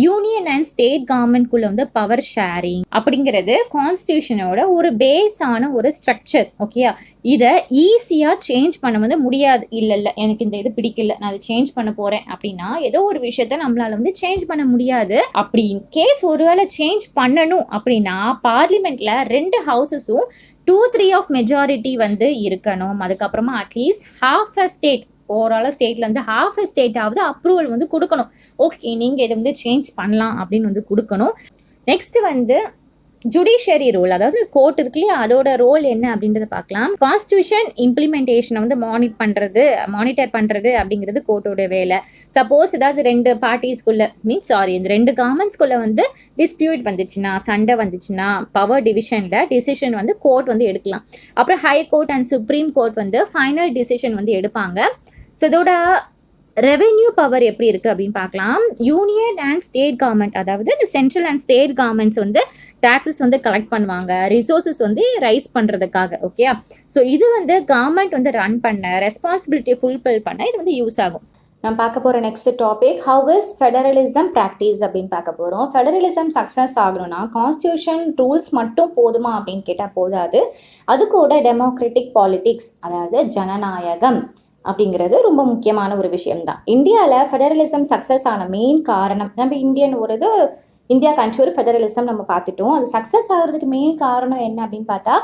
யூனியன் அண்ட் ஸ்டேட் கவர்மெண்ட்குள்ள வந்து பவர் ஷேரிங் அப்படிங்கிறது கான்ஸ்டியூஷனோட ஒரு பேஸான ஒரு ஸ்ட்ரக்சர். ஓகேயா. இதை ஈஸியாக சேஞ்ச் பண்ண வந்து முடியாது. இல்லை எனக்கு இந்த இது பிடிக்கல, நான் அதை சேஞ்ச் பண்ண போகிறேன் அப்படின்னா ஏதோ ஒரு விஷயத்த நம்மளால வந்து சேஞ்ச் பண்ண முடியாது. அப்படி கேஸ் ஒருவேளை சேஞ்ச் பண்ணணும் அப்படின்னா பார்லிமெண்ட்ல 2 ஹவுசஸும் 2/3 ஆஃப் மெஜாரிட்டி வந்து இருக்கணும். அதுக்கப்புறமா at least half a state, overall ஸ்டேட்ல வந்து ஹாஃப் அ ஸ்டேட்டாவது அப்ரூவல் வந்து கொடுக்கணும். ஓகே, நீங்கள் இதை வந்து சேஞ்ச் பண்ணலாம் அப்படின்னு வந்து கொடுக்கணும். நெக்ஸ்ட் வந்து ஜுடிஷியரி ரோல், அதாவது கோர்ட் இருக்கு இல்லையா, அதோட ரோல் என்ன அப்படின்றத பார்க்கலாம். கான்ஸ்டியூஷன் இம்ப்ளிமெண்டேஷனை வந்து மானிட்டர் பண்ணுறது அப்படிங்கிறது கோர்ட்டோட வேலை. சப்போஸ் ஏதாவது 2 பார்ட்டிஸ்குள்ள இந்த 2 கவர்மெண்ட்ஸ்குள்ள வந்து டிஸ்பியூட் வந்துச்சுன்னா, சண்டை வந்துச்சுன்னா, பவர் டிவிஷனில் டிசிஷன் வந்து கோர்ட் வந்து எடுக்கலாம். அப்புறம் high court and supreme court வந்து ஃபைனல் டிசிஷன் வந்து எடுப்பாங்க. ஸோ இதோட ரெவென்யூ பவர் எப்படி இருக்குது அப்படின்னு பார்க்கலாம். யூனியன் அண்ட் ஸ்டேட் கவர்மெண்ட், அதாவது இந்த சென்ட்ரல் அண்ட் ஸ்டேட் கவர்மெண்ட்ஸ் வந்து டாக்ஸஸ் வந்து கலெக்ட் பண்ணுவாங்க, ரிசோர்ஸஸ் வந்து ரைஸ் பண்ணுறதுக்காக. ஓகே. ஸோ இது வந்து கவர்மெண்ட் வந்து ரன் பண்ண, ரெஸ்பான்சிபிலிட்டி ஃபுல்ஃபில் பண்ண இது வந்து யூஸ் ஆகும். நம்ம பார்க்க போகிற next topic how is federalism practice அப்படின்னு பார்க்க போகிறோம். ஃபெடரலிசம் சக்ஸஸ் ஆகணும்னா கான்ஸ்டியூஷன் ரூல்ஸ் மட்டும் போதுமா அப்படின்னு கேட்டால் போதாது. அது கூட டெமோக்ராட்டிக் பாலிட்டிக்ஸ், அதாவது ஜனநாயகம் அப்படிங்கிறது ரொம்ப முக்கியமான ஒரு விஷயம்தான். இந்தியாவில் ஃபெடரலிசம் சக்ஸஸ் ஆன மெயின் காரணம், நம்ம இந்தியா கண்ட்ரி ஒரு ஃபெடரலிசம் நம்ம பார்த்துட்டோம். அது சக்ஸஸ் ஆகிறதுக்கு மெயின் காரணம் என்ன அப்படின்னு பார்த்தா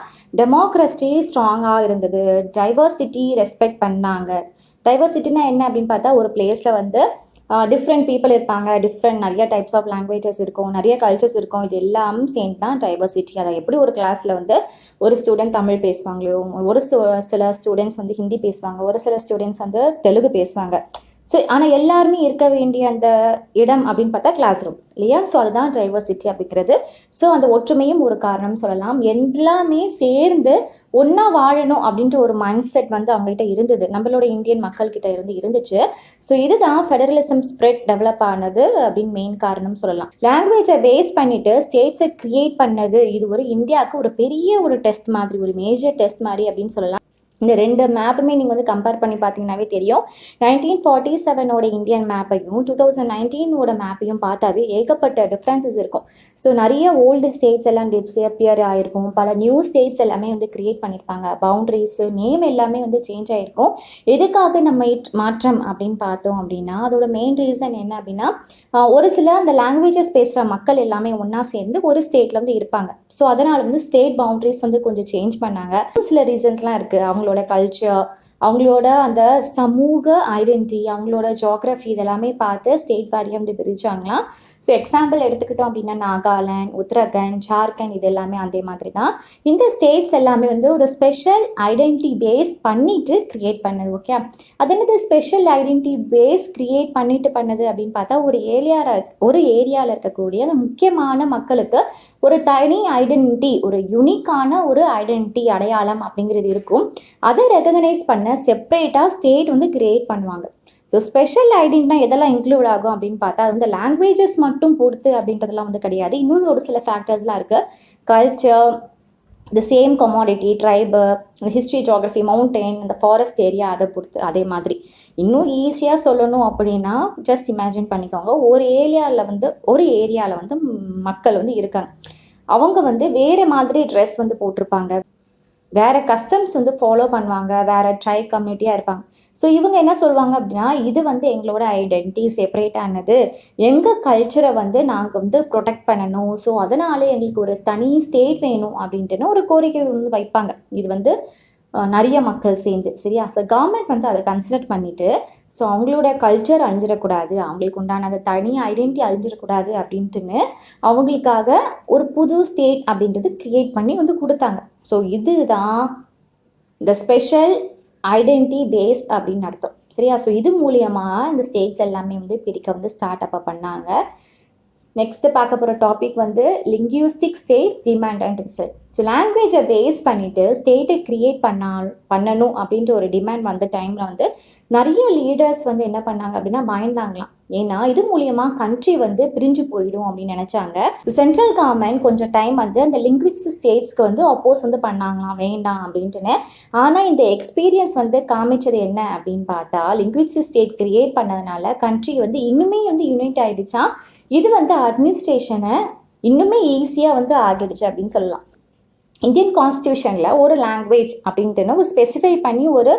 டெமோக்ரஸி ஸ்ட்ராங்காக இருந்தது, டைவர்சிட்டி ரெஸ்பெக்ட் பண்ணாங்க. டைவர்சிட்டினா என்ன அப்படின்னு பார்த்தா ஒரு பிளேஸில் வந்து டிஃப்ரெண்ட் பீப்புள் இருப்பாங்க, நிறைய டைப்ஸ் ஆஃப் லாங்குவேஜஸ் இருக்கும், நிறைய கல்ச்சர்ஸ் இருக்கும், இது எல்லாம் சேர்ந்து தான் டைவர்சிட்டி. அதை எப்படி ஒரு கிளாஸில் வந்து ஒரு ஸ்டூடெண்ட் தமிழ் பேசுவாங்களோ, சில ஸ்டூடெண்ட்ஸ் வந்து ஹிந்தி பேசுவாங்க, ஒரு சில ஸ்டூடெண்ட்ஸ் வந்து தெலுங்கு பேசுவாங்க. ஸோ ஆனால் எல்லாருமே இருக்க வேண்டிய அந்த இடம் அப்படின்னு பார்த்தா கிளாஸ் ரூம் இல்லையா. ஸோ அதுதான் டைவர்சிட்டி அப்படிங்கிறது. ஸோ அந்த ஒற்றுமையும் ஒரு காரணம் சொல்லலாம். எல்லாமே சேர்ந்து ஒன்றா வாழணும் அப்படின்ற ஒரு மைண்ட் செட் வந்து அவங்ககிட்ட இருந்தது, நம்மளோட இந்தியன் மக்கள்கிட்ட இருந்துச்சு. ஸோ இதுதான் ஃபெடரலிசம் ஸ்ப்ரெட் டெவலப் ஆனது அப்படின்னு மெயின் காரணம் சொல்லலாம். லாங்குவேஜை பேஸ் பண்ணிட்டு ஸ்டேட்ஸை கிரியேட் பண்ணது இது ஒரு இந்தியாவுக்கு ஒரு பெரிய ஒரு டெஸ்ட் மாதிரி, ஒரு மேஜர் டெஸ்ட் மாதிரி அப்படின்னு சொல்லலாம். இந்த 2 மேப்புமே நீங்கள் வந்து கம்பேர் பண்ணி பார்த்தீங்கன்னாவே தெரியும். 1947ஓட இந்தியன் மேப்பையும் 2019ஓட மேப்பையும் பார்த்தாவே ஏகப்பட்ட டிஃப்ரென்சஸ் இருக்கும். ஸோ நிறைய ஓல்டு ஸ்டேட்ஸ் எல்லாம் டிஸ்அப்பியர் ஆகிருக்கும். பல நியூ ஸ்டேட்ஸ் எல்லாமே வந்து கிரியேட் பண்ணியிருப்பாங்க. பவுண்ட்ரிஸு நேம் எல்லாமே வந்து சேஞ்ச் ஆகிருக்கும். எதுக்காக நம்ம மாற்றம் அப்படின்னு பார்த்தோம் அப்படின்னா அதோட மெயின் ரீசன் என்ன அப்படின்னா ஒரு சில அந்த லாங்குவேஜஸ் பேசுகிற மக்கள் எல்லாமே ஒன்றா சேர்ந்து ஒரு ஸ்டேட்டில் வந்து இருப்பாங்க. ஸோ அதனால் வந்து ஸ்டேட் பவுண்ட்ரிஸ் வந்து கொஞ்சம் சேஞ்ச் பண்ணாங்க. சில ரீசன்ஸ்லாம் இருக்குது. அவங்களோட கல்ச்சர், அவங்களோட அந்த சமூக ஐடென்டிட்டி, அவங்களோட ஜியோகிராஃபி இதெல்லாமே பார்த்து ஸ்டேட் வாரியாக வந்து பிரிச்சாங்களாம். ஸோ எக்ஸாம்பிள் எடுத்துக்கிட்டோம் அப்படின்னா நாகாலாந்து, உத்தரகாண்ட், ஜார்க்கண்ட் இது எல்லாமே அதே மாதிரி தான். இந்த ஸ்டேட்ஸ் எல்லாமே வந்து ஒரு ஸ்பெஷல் ஐடென்டிட்டி பேஸ் பண்ணிட்டு கிரியேட் பண்ணது. ஓகே, அது என்னது ஸ்பெஷல் ஐடென்டிட்டி பேஸ் கிரியேட் பண்ணிட்டு பண்ணது அப்படின்னு பார்த்தா ஒரு ஏரியாவில் இருக்கக்கூடிய அந்த முக்கியமான மக்களுக்கு ஒரு தனி ஐடென்டிட்டி, ஒரு யூனிக்கான ஒரு ஐடென்டிட்டி அடையாளம் அப்படிங்கிறது இருக்கும். அதை ரெகக்னைஸ் பண்ண செப்பரேட்டாக ஸ்டேட் வந்து கிரியேட் பண்ணுவாங்க. ஸோ ஸ்பெஷல் ஐடென்டிட்டினா எதெல்லாம் இன்க்ளூட் ஆகும் அப்படின்னு பார்த்தா அது வந்து லாங்குவேஜஸ் மட்டும் பொறுத்து அப்படின்றதெல்லாம் வந்து கிடையாது. இன்னும் ஒரு சில ஃபேக்டர்ஸ்லாம் இருக்குது. Culture, the same commodity, tribe, history, geography, mountain, இந்த ஃபாரஸ்ட் ஏரியா அதை பொறுத்து. அதே மாதிரி இன்னும் ஈஸியாக சொல்லணும் அப்படின்னா ஜஸ்ட் இமேஜின் பண்ணிக்கோங்க. ஒரு ஏரியாவில் வந்து மக்கள் வந்து இருக்காங்க. அவங்க வந்து வேறு மாதிரி ட்ரெஸ் வந்து போட்டிருப்பாங்க, வேறு கஸ்டம்ஸ் வந்து ஃபாலோ பண்ணுவாங்க, வேறு ட்ரைப் கம்யூனிட்டியாக இருப்பாங்க. ஸோ இவங்க என்ன சொல்லுவாங்க அப்படின்னா இது வந்து எங்களோட ஐடென்டிட்டி செப்பரேட்டானது, எங்கள் கல்ச்சரை வந்து நாங்கள் வந்து ப்ரொடெக்ட் பண்ணணும். ஸோ அதனால எங்களுக்கு ஒரு தனி ஸ்டேட் வேணும் அப்படின்ட்டுன்னு ஒரு கோரிக்கை வந்து வைப்பாங்க. இது வந்து நிறைய மக்கள் சேர்ந்து, சரியா? ஸோ கவர்மெண்ட் வந்து அதை கன்சிடர் பண்ணிவிட்டு ஸோ அவங்களோட கல்ச்சர் அழிஞ்சிடக்கூடாது, அவங்களுக்கு உண்டான அந்த தனி ஐடென்டிட்டி அழிஞ்சிடக்கூடாது அப்படின்ட்டுன்னு அவங்களுக்காக ஒரு புது ஸ்டேட் அப்படின்றது க்ரியேட் பண்ணி வந்து கொடுத்தாங்க. ஸோ இதுதான் இந்த ஸ்பெஷல் ஐடென்டிட்டி பேஸ் அப்படின்னு அர்த்தம், சரியா? ஸோ இது மூலியமாக இந்த ஸ்டேட்ஸ் எல்லாமே வந்து பிரிக்க வந்து ஸ்டார்ட் அப்போ பண்ணாங்க. நெக்ஸ்ட்டு பார்க்க போகிற டாபிக் வந்து linguistic state demand and result. So லாங்குவேஜை பேஸ் பண்ணிவிட்டு ஸ்டேட்டை க்ரியேட் பண்ணணும் அப்படின்ற ஒரு டிமாண்ட் வந்த டைமில் வந்து நிறைய லீடர்ஸ் வந்து என்ன பண்ணாங்க அப்படின்னா பயந்தாங்களாம். ஏன்னா இது மூலியமாக கண்ட்ரி வந்து பிரிஞ்சு போயிடும் அப்படின்னு நினச்சாங்க. சென்ட்ரல் கவர்மெண்ட் கொஞ்சம் டைம் வந்து அந்த லிங்குவிஸ்டிக் ஸ்டேட்ஸ்க்கு வந்து அப்போஸ் வந்து பண்ணாங்களாம், வேண்டாம் அப்படின்ட்டுன்னு. ஆனால் இந்த எக்ஸ்பீரியன்ஸ் வந்து காமிச்சது என்ன அப்படின்னு பார்த்தா லிங்குவிஸ்டிக் ஸ்டேட் கிரியேட் பண்ணதுனால கண்ட்ரி வந்து இன்னுமே வந்து யுனைட் ஆகிடுச்சா. இது வந்து அட்மினிஸ்ட்ரேஷனை இன்னுமே ஈஸியாக வந்து ஆகிடுச்சு அப்படின்னு சொல்லலாம். இந்தியன் கான்ஸ்டியூஷனில் ஒரு லாங்குவேஜ் அப்படின்ட்டுன்னு ஒரு ஸ்பெசிஃபை பண்ணி ஒரு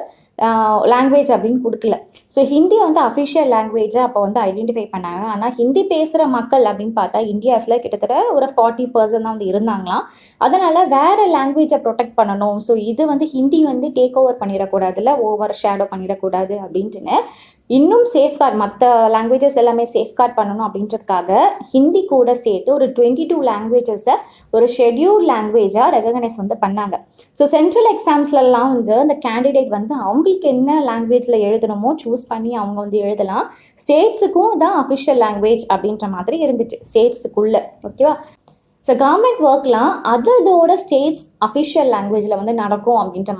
லாங்குவேஜ் அப்படின்னு கொடுக்கல. ஸோ ஹிந்தி வந்து அஃபிஷியல் லாங்குவேஜாக அப்போ வந்து ஐடென்டிஃபை பண்ணாங்க. ஆனால் ஹிந்தி பேசுகிற மக்கள் அப்படின்னு பார்த்தா இந்தியாஸில் கிட்டத்தட்ட ஒரு 40% தான் வந்து இருந்தாங்களாம். அதனால் வேறு லாங்குவேஜை ப்ரொடெக்ட் பண்ணணும். ஸோ இது வந்து ஹிந்தி வந்து டேக் ஓவர் பண்ணிடக்கூடாதுல்ல, ஓவர் ஷேடோ பண்ணிடக்கூடாது அப்படின்ட்டுன்னு இன்னும் சேஃப்கார்ட் மற்ற லாங்குவேஜஸ் எல்லாமே சேஃப்கார்ட் பண்ணணும் அப்படின்றதுக்காக ஹிந்தி கூட சேர்த்து ஒரு 22 லாங்குவேஜஸை ஒரு ஷெட்யூல்ட் லாங்குவேஜாக ரெகக்னைஸ் வந்து பண்ணாங்க. ஸோ சென்ட்ரல் எக்ஸாம்ஸ்லாம் வந்து அந்த கேண்டிடேட் வந்து அவங்களுக்கு என்ன லாங்குவேஜில் எழுதணுமோ சூஸ் பண்ணி அவங்க வந்து எழுதலாம். ஸ்டேட்ஸுக்கும் தான் அஃபிஷியல் லாங்குவேஜ் அப்படின்ற மாதிரி இருந்துச்சு ஸ்டேட்ஸுக்குள்ளே, ஓகேவா? ஸோ கவர்மெண்ட் ஒர்க்லாம் அதோட ஸ்டேட்ஸ் அஃபிஷியல் லாங்குவேஜில் வந்து நடக்கும் அப்படின்ற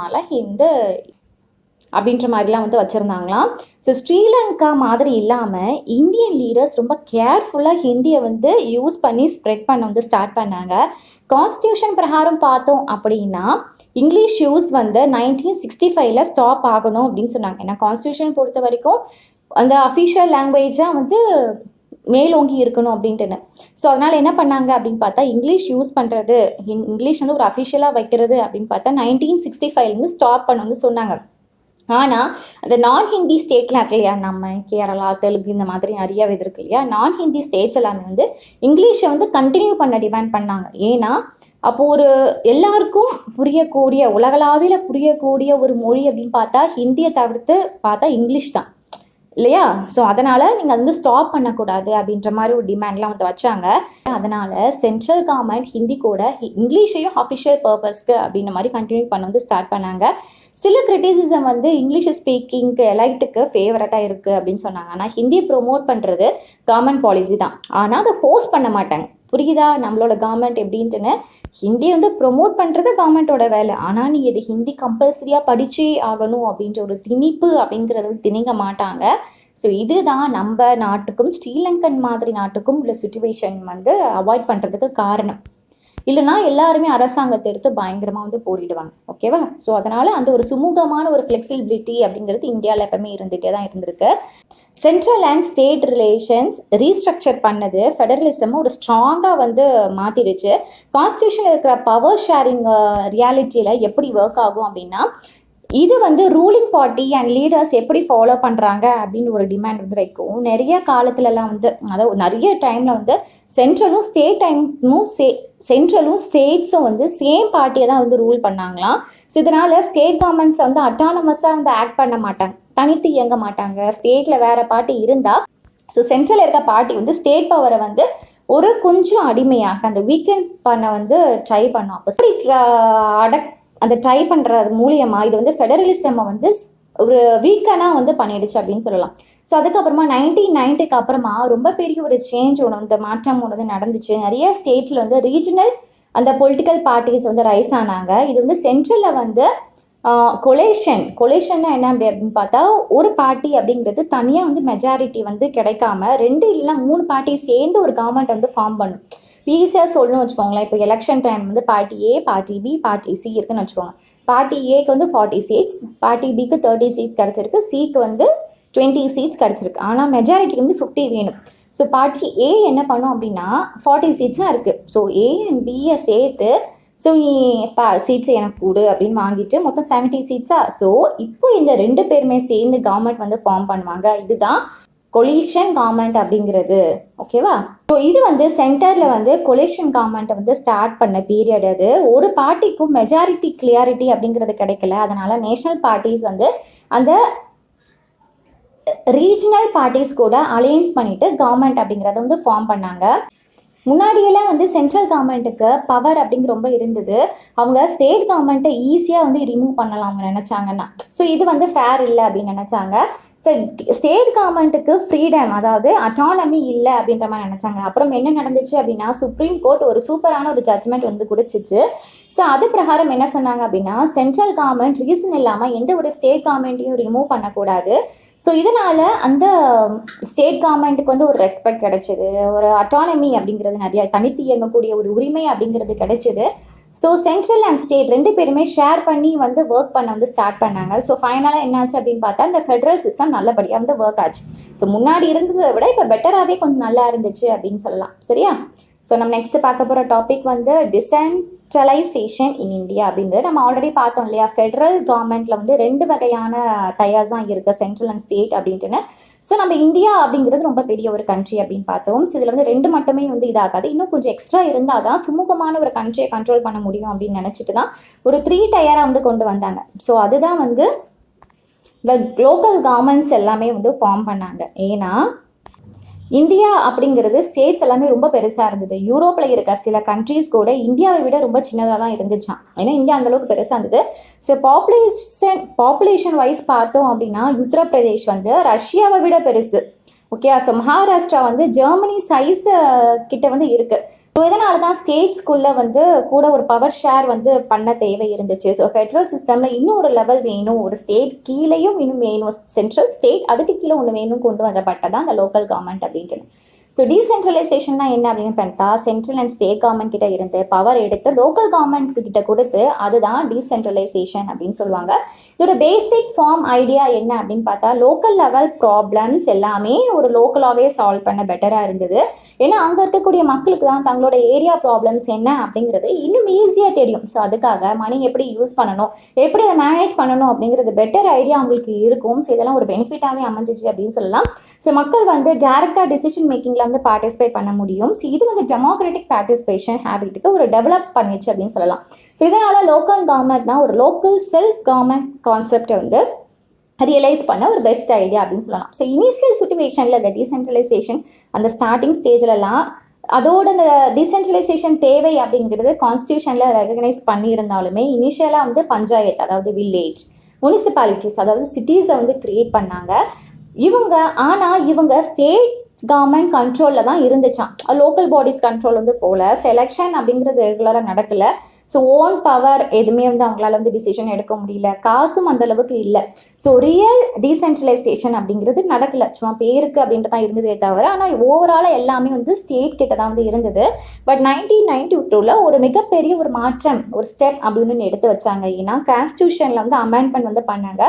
மாதிரிலாம் வந்து வச்சுருந்தாங்களாம். ஸோ ஸ்ரீலங்கா மாதிரி இல்லாமல் இந்தியன் லீடர்ஸ் ரொம்ப கேர்ஃபுல்லாக ஹிந்தியை வந்து யூஸ் பண்ணி ஸ்ப்ரெட் பண்ண வந்து ஸ்டார்ட் பண்ணாங்க. கான்ஸ்டியூஷன் பிரகாரம் பார்த்தோம் அப்படின்னா இங்கிலீஷ் யூஸ் வந்து 1965 ஸ்டாப் ஆகணும் அப்படின்னு சொன்னாங்க. ஏன்னா கான்ஸ்டியூஷன் பொறுத்த வரைக்கும் அந்த அஃபிஷியல் லாங்குவேஜாக வந்து மேலோங்கி இருக்கணும் அப்படின்ட்டுன்னு. ஸோ அதனால் என்ன பண்ணாங்க அப்படின்னு பார்த்தா இங்கிலீஷ் யூஸ் பண்ணுறது, இங்கிலீஷ் வந்து ஒரு அஃபிஷியலாக வைக்கிறது அப்படின்னு பார்த்தா 1965 ஸ்டாப் பண்ண வந்து சொன்னாங்க. ஆனால் அந்த நான் ஹிந்தி ஸ்டேட்லாம் இருக்கு இல்லையா, நம்ம கேரளா, தெலுங்கு இந்த மாதிரி நிறைய இது இருக்கு இல்லையா, நான் ஹிந்தி ஸ்டேட்ஸ் எல்லாமே வந்து இங்கிலீஷை வந்து கண்டினியூ பண்ண டிமாண்ட் பண்ணாங்க. ஏன்னா அப்போது ஒரு எல்லாருக்கும் புரியக்கூடிய, உலகளாவியில் புரியக்கூடிய ஒரு மொழி அப்படின்னு பார்த்தா ஹிந்தியை தவிர்த்து பார்த்தா இங்கிலீஷ் தான் இல்லையா? ஸோ அதனால் நீங்கள் வந்து ஸ்டாப் பண்ணக்கூடாது அப்படின்ற மாதிரி ஒரு டிமாண்ட்லாம் வந்து வச்சாங்க. அதனால் சென்ட்ரல் கவர்மெண்ட் ஹிந்தி கூட இங்கிலீஷையும் அஃபிஷியல் பர்பஸ்க்கு அப்படின்ற மாதிரி கண்டினியூ பண்ண வந்து ஸ்டார்ட் பண்ணாங்க. சில கிரிட்டிசிசம் வந்து இங்கிலீஷ் ஸ்பீக்கிங்க்கு எலைட்டுக்கு ஃபேவரட்டாக இருக்குது அப்படின்னு சொன்னாங்க. ஆனால் ஹிந்தியை ப்ரொமோட் பண்ணுறது கவர்மெண்ட் பாலிசி தான். ஆனால் அதை ஃபோர்ஸ் பண்ண மாட்டாங்க. புரியுதா நம்மளோட கவர்மெண்ட் எப்படின்ட்டுன்னு? ஹிந்தியை வந்து ப்ரொமோட் பண்ணுறது கவர்மெண்ட்டோட வேலை. ஆனால் நீங்கள் இது ஹிந்தி கம்பல்சரியாக படித்தே ஆகணும் அப்படின்ற ஒரு திணிப்பு அப்படிங்கிறது திணிங்க மாட்டாங்க. ஸோ இதுதான் நம்ம நாட்டுக்கும் ஸ்ரீலங்கன் மாதிரி நாட்டுக்கும் உள்ள சுச்சுவேஷன் வந்து அவாய்ட் பண்ணுறதுக்கு காரணம். இல்லைனா எல்லாருமே அரசாங்கத்தை எடுத்து பயங்கரமாக வந்து போரிடுவாங்க. ஓகேவா? ஸோ அதனால் அந்த ஒரு சுமூகமான ஒரு ஃப்ளெக்சிபிலிட்டி அப்படிங்கிறது இந்தியாவில் எப்பவுமே இருந்துகிட்டே தான் இருந்திருக்கு. Central and state relations restructure பண்ணது ஃபெடரலிசம் ஒரு ஸ்ட்ராங்காக வந்து மாற்றிடுச்சு. கான்ஸ்டியூஷன் இருக்கிற பவர் ஷேரிங் ரியாலிட்டியில் எப்படி ஒர்க் ஆகும் அப்படின்னா, இது வந்து ரூலிங் பார்ட்டி அண்ட் லீடர்ஸ் எப்படி ஃபாலோ பண்ணுறாங்க அப்படின்னு ஒரு டிமாண்ட் வந்து வைக்கும். நிறைய காலத்துலலாம் வந்து அதாவது நிறைய டைமில் வந்து சென்ட்ரலும் ஸ்டேட்ஸும் வந்து சேம் பார்ட்டியை தான் வந்து ரூல் பண்ணாங்களாம். ஸோ இதனால் ஸ்டேட் கவர்மெண்ட்ஸை வந்து அட்டானமஸாக வந்து ஆக்ட் பண்ண மாட்டாங்க, தனித்து இயங்க மாட்டாங்க. ஸ்டேட்டில் வேறு பார்ட்டி இருந்தால் ஸோ சென்ட்ரல் இருக்க பார்ட்டி வந்து ஸ்டேட் பவரை வந்து ஒரு கொஞ்சம் அடிமையாக அந்த வீக்கெண்ட் பண்ண வந்து ட்ரை பண்ணும். அப்போ அந்த ட்ரை பண்ணுறது மூலியமாக இது வந்து ஃபெடரலிசமை வந்து ஒரு வீக்கனாக வந்து பண்ணிடுச்சு அப்படின்னு சொல்லலாம். ஸோ அதுக்கப்புறமா 1990க்கு அப்புறமா ரொம்ப பெரிய ஒரு சேஞ்ச் இந்த மாற்றம் ஒன்று நடந்துச்சு. நிறைய ஸ்டேட்ஸில் வந்து ரீஜனல் அந்த பொலிட்டிக்கல் பார்ட்டிஸ் வந்து ரைஸ் ஆனாங்க. இது வந்து சென்ட்ரலில் வந்து கொலேஷன்னா என்ன அப்படின்னு பார்த்தா, ஒரு பார்ட்டி அப்படிங்கிறது தனியாக வந்து மெஜாரிட்டி வந்து கிடைக்காம 2 இல்லைன்னா 3 பார்ட்டி சேர்ந்து ஒரு கவர்மெண்ட் வந்து ஃபார்ம் பண்ணும். ஈஸியாக சொல்லணும்னு வச்சுக்கோங்களேன். இப்போ எலெக்ஷன் டைம் வந்து பார்ட்டி ஏ, பார்ட்டி பி, பார்ட்டி சி இருக்குன்னு வச்சுக்கோங்க. பார்ட்டி ஏக்கு வந்து 40 சீட்ஸ், பார்ட்டி பிக்கு 30 சீட்ஸ் கிடச்சிருக்கு, சிக்கு வந்து 20 சீட்ஸ் கிடச்சிருக்கு. ஆனால் மெஜாரிட்டிக்கு வந்து 50 வேணும். ஸோ பார்ட்டி ஏ என்ன பண்ணும் அப்படின்னா 40 சீட்ஸாக இருக்குது. ஸோ ஏ அண்ட் பியை சேர்த்து ஸோ நீ சீட்ஸ் எனக்கு கூடு அப்படின்னு வாங்கிட்டு மொத்தம் 70 சீட்ஸா. ஸோ இப்போ இந்த 2 பேருமே சேர்ந்து கவர்மெண்ட் வந்து ஃபார்ம் பண்ணுவாங்க. இதுதான் கொலிஷன் கவர்மெண்ட் அப்படிங்கிறது. ஓகேவா? ஸோ இது வந்து சென்டரில் வந்து கொலிஷன் கவர்மெண்ட்டை வந்து ஸ்டார்ட் பண்ண பீரியட். அது ஒரு பார்ட்டிக்கும் மெஜாரிட்டி கிளியாரிட்டி அப்படிங்கிறது கிடைக்கல. அதனால நேஷனல் பார்ட்டிஸ் வந்து அந்த ரீஜனல் பார்ட்டிஸ் கூட அலையன்ஸ் பண்ணிட்டு கவர்மெண்ட் அப்படிங்கிறத வந்து ஃபார்ம் பண்ணாங்க. முன்னாடியெல்லாம் வந்து சென்ட்ரல் கவர்மெண்ட்டுக்கு பவர் அப்படிங்கிற ரொம்ப இருந்தது. அவங்க ஸ்டேட் கவர்மெண்ட்டை ஈஸியாக வந்து ரிமூவ் பண்ணலாம் அவங்க நினச்சாங்கன்னா. ஸோ இது வந்து ஃபேர் இல்லை அப்படின்னு நினச்சாங்க. ஸோ ஸ்டேட் கவர்மெண்ட்டுக்கு ஃப்ரீடம், அதாவது அட்டானமி இல்லை அப்படின்ற மாதிரி நினச்சாங்க. அப்புறம் என்ன நடந்துச்சு அப்படின்னா, சுப்ரீம் கோர்ட் ஒரு சூப்பரான ஒரு ஜட்ஜ்மெண்ட் வந்து கொடுத்துச்சு. ஸோ அது பிரகாரம் என்ன சொன்னாங்க அப்படின்னா, சென்ட்ரல் கவர்மெண்ட் ரீசன் இல்லாமல் எந்த ஒரு ஸ்டேட் கவர்மெண்ட்டையும் ரிமூவ் பண்ணக்கூடாது. ஸோ இதனால் அந்த ஸ்டேட் கவர்மெண்ட்டுக்கு வந்து ஒரு ரெஸ்பெக்ட் கிடைச்சிது, ஒரு அட்டானமி அப்படிங்கிறது நிறைய தனித்து இயங்கக்கூடிய ஒரு உரிமை அப்படிங்கிறது கிடைச்சிது. ஸோ சென்ட்ரல் அண்ட் ஸ்டேட் 2 பேருமே ஷேர் பண்ணி வந்து ஒர்க் பண்ண வந்து ஸ்டார்ட் பண்ணாங்க. ஸோ ஃபைனலாக என்னாச்சு அப்படின்னு பார்த்தா, இந்த ஃபெடரல் சிஸ்டம் நல்லபடியாக வந்து ஒர்க் ஆச்சு. ஸோ முன்னாடி இருந்ததை விட இப்போ பெட்டராகவே கொஞ்சம் நல்லா இருந்துச்சு அப்படின்னு சொல்லலாம். சரியா? ஸோ நம்ம நெக்ஸ்ட் பார்க்க போகிற டாபிக் வந்து டிசென்ட்ரலைசேஷன் இன் இந்தியா அப்படிங்கிறது. நம்ம ஆல்ரெடி பார்த்தோம் இல்லையா, ஃபெடரல் கவர்மெண்ட்டில் வந்து 2 வகையான டயர்ஸ் தான் இருக்குது, சென்ட்ரல் அண்ட் ஸ்டேட் அப்படின்ட்டுன்னு. ஸோ நம்ம இந்தியா அப்படிங்கிறது ரொம்ப பெரிய ஒரு கண்ட்ரி அப்படின்னு பார்த்தோம். ஸோ இதில் வந்து 2 மட்டுமே வந்து இதாகாது, இன்னும் கொஞ்சம் எக்ஸ்ட்ரா இருந்தால் தான் சுமூகமான ஒரு கண்ட்ரியை கண்ட்ரோல் பண்ண முடியும் அப்படின்னு நினச்சிட்டு தான் ஒரு 3 டயராக வந்து கொண்டு வந்தாங்க. ஸோ அதுதான் வந்து இந்த லோக்கல் கவர்மெண்ட்ஸ் எல்லாமே வந்து ஃபார்ம் பண்ணாங்க. ஏன்னா இந்தியா அப்படிங்கிறது ஸ்டேட்ஸ் எல்லாமே ரொம்ப பெருசாக இருந்தது. யூரோப்பில் இருக்க சில கண்ட்ரீஸ் கூட இந்தியாவை விட ரொம்ப சின்னதாக தான் இருந்துச்சான். ஏன்னா இந்தியா அந்தளவுக்கு பெருசாக இருந்தது. ஸோ பாப்புலேஷன் வைஸ் பார்த்தோம் அப்படின்னா உத்தரப்பிரதேஷ் வந்து ரஷ்யாவை விட பெருசு. ஓகே. ஸோ மகாராஷ்டிரா வந்து ஜெர்மனி சைஸ் கிட்ட வந்து இருக்குது. ஸோ இதனால தான் ஸ்டேட்ஸ்குள்ளே வந்து கூட ஒரு பவர் ஷேர் வந்து பண்ண தேவை இருந்துச்சு. ஸோ ஃபெட்ரல் சிஸ்டமில் இன்னும் ஒரு லெவல் வேணும், ஒரு ஸ்டேட் கீழேயும் இன்னும் வேணும், சென்ட்ரல் ஸ்டேட் அதுக்கு கீழே ஒன்று வேணும் கொண்டு வரப்பட்டதான் அந்த லோக்கல் கவர்மெண்ட் அப்படின்ட்டு. ஸோ டீசென்ட்ரலைசேஷன்னா என்ன அப்படின்னு பார்த்தா, சென்ட்ரல் அண்ட் ஸ்டேட் கவர்மெண்ட் கிட்ட இருந்து பவர் எடுத்து லோக்கல் கவர்மெண்ட் கிட்ட கொடுத்து அதுதான் டீசென்ட்ரலைசேஷன் அப்படின்னு சொல்லுவாங்க. இதோட பேசிக் ஃபார்ம் ஐடியா என்ன அப்படின்னு பார்த்தா, லோக்கல் லெவல் ப்ராப்ளம்ஸ் எல்லாமே ஒரு லோக்கலாகவே சால்வ் பண்ண பெட்டராக இருந்தது. ஏன்னா அங்கே இருக்கக்கூடிய மக்களுக்கு தான் தங்களோட ஏரியா ப்ராப்ளம்ஸ் என்ன அப்படிங்கிறது இன்னும் ஈஸியாக தெரியும். ஸோ அதுக்காக மணி எப்படி யூஸ் பண்ணணும், எப்படி அதை மேனேஜ் பண்ணணும் அப்படிங்கிறது பெட்டர் ஐடியா அவங்களுக்கு இருக்கும். ஸோ இதெல்லாம் ஒரு பெனிஃபிட்டாகவே அமைஞ்சிச்சு அப்படின்னு சொல்லலாம். ஸோ மக்கள் வந்து டைரக்டாக டிசிஷன் மேக்கிங்கில் வந்து பார்ட்டிசிபேட் பண்ண முடியும். ஸோ இது வந்து டெமோக்ராட்டிக் பார்ட்டிசிபேஷன் ஹேபிட்டுக்கு ஒரு டெவலப் பண்ணிச்சு அப்படின்னு சொல்லலாம். ஸோ இதனால லோக்கல் கவர்மெண்ட்னா ஒரு லோக்கல் செல்ஃப் கவர்மெண்ட் கான்செப்டை வந்து ரியலைஸ் பண்ண ஒரு பெஸ்ட் ஐடியா அப்படின்னு சொல்லலாம். ஸோ இனிஷியல் சிச்சுவேஷனில் இந்த டீசென்ட்ரலைசேஷன் அந்த ஸ்டார்டிங் ஸ்டேஜ்லலாம் அதோட இந்த டீசென்ட்ரலைசேஷன் தேவை அப்படிங்கிறது கான்ஸ்டியூஷனில் ரெகக்னைஸ் பண்ணியிருந்தாலுமே இனிஷியலாக வந்து பஞ்சாயத்து, அதாவது வில்லேஜ், முனிசிபாலிட்டிஸ், அதாவது சிட்டிஸை வந்து கிரியேட் பண்ணாங்க இவங்க. ஆனால் இவங்க கவர்மெண்ட் கண்ட்ரோலில் தான் இருந்துச்சான். லோக்கல் பாடிஸ் கண்ட்ரோல் வந்து போல. செலெக்ஷன் அப்படிங்கிறது ரெகுலராக நடக்கல. ஸோ ஓன் பவர் எதுவுமே வந்து அவங்களால வந்து டிசிஷன் எடுக்க முடியல. காசும் அந்த அளவுக்கு இல்லை. ஸோ ரியல் டீசென்ட்ரலைசேஷன் அப்படிங்கிறது நடக்கல. சும்மா பேருக்கு அப்படின்ட்டு தான் இருந்ததே தவிர, ஆனால் ஓவராலாக எல்லாமே வந்து ஸ்டேட் கிட்ட தான் வந்து இருந்தது. பட் 1992 ஒரு மிகப்பெரிய ஒரு மாற்றம், ஒரு ஸ்டெப் அப்படின்னு எடுத்து வச்சாங்க. ஏன்னா கான்ஸ்டியூஷனில் வந்து அமெண்ட்மெண்ட் வந்து பண்ணாங்க.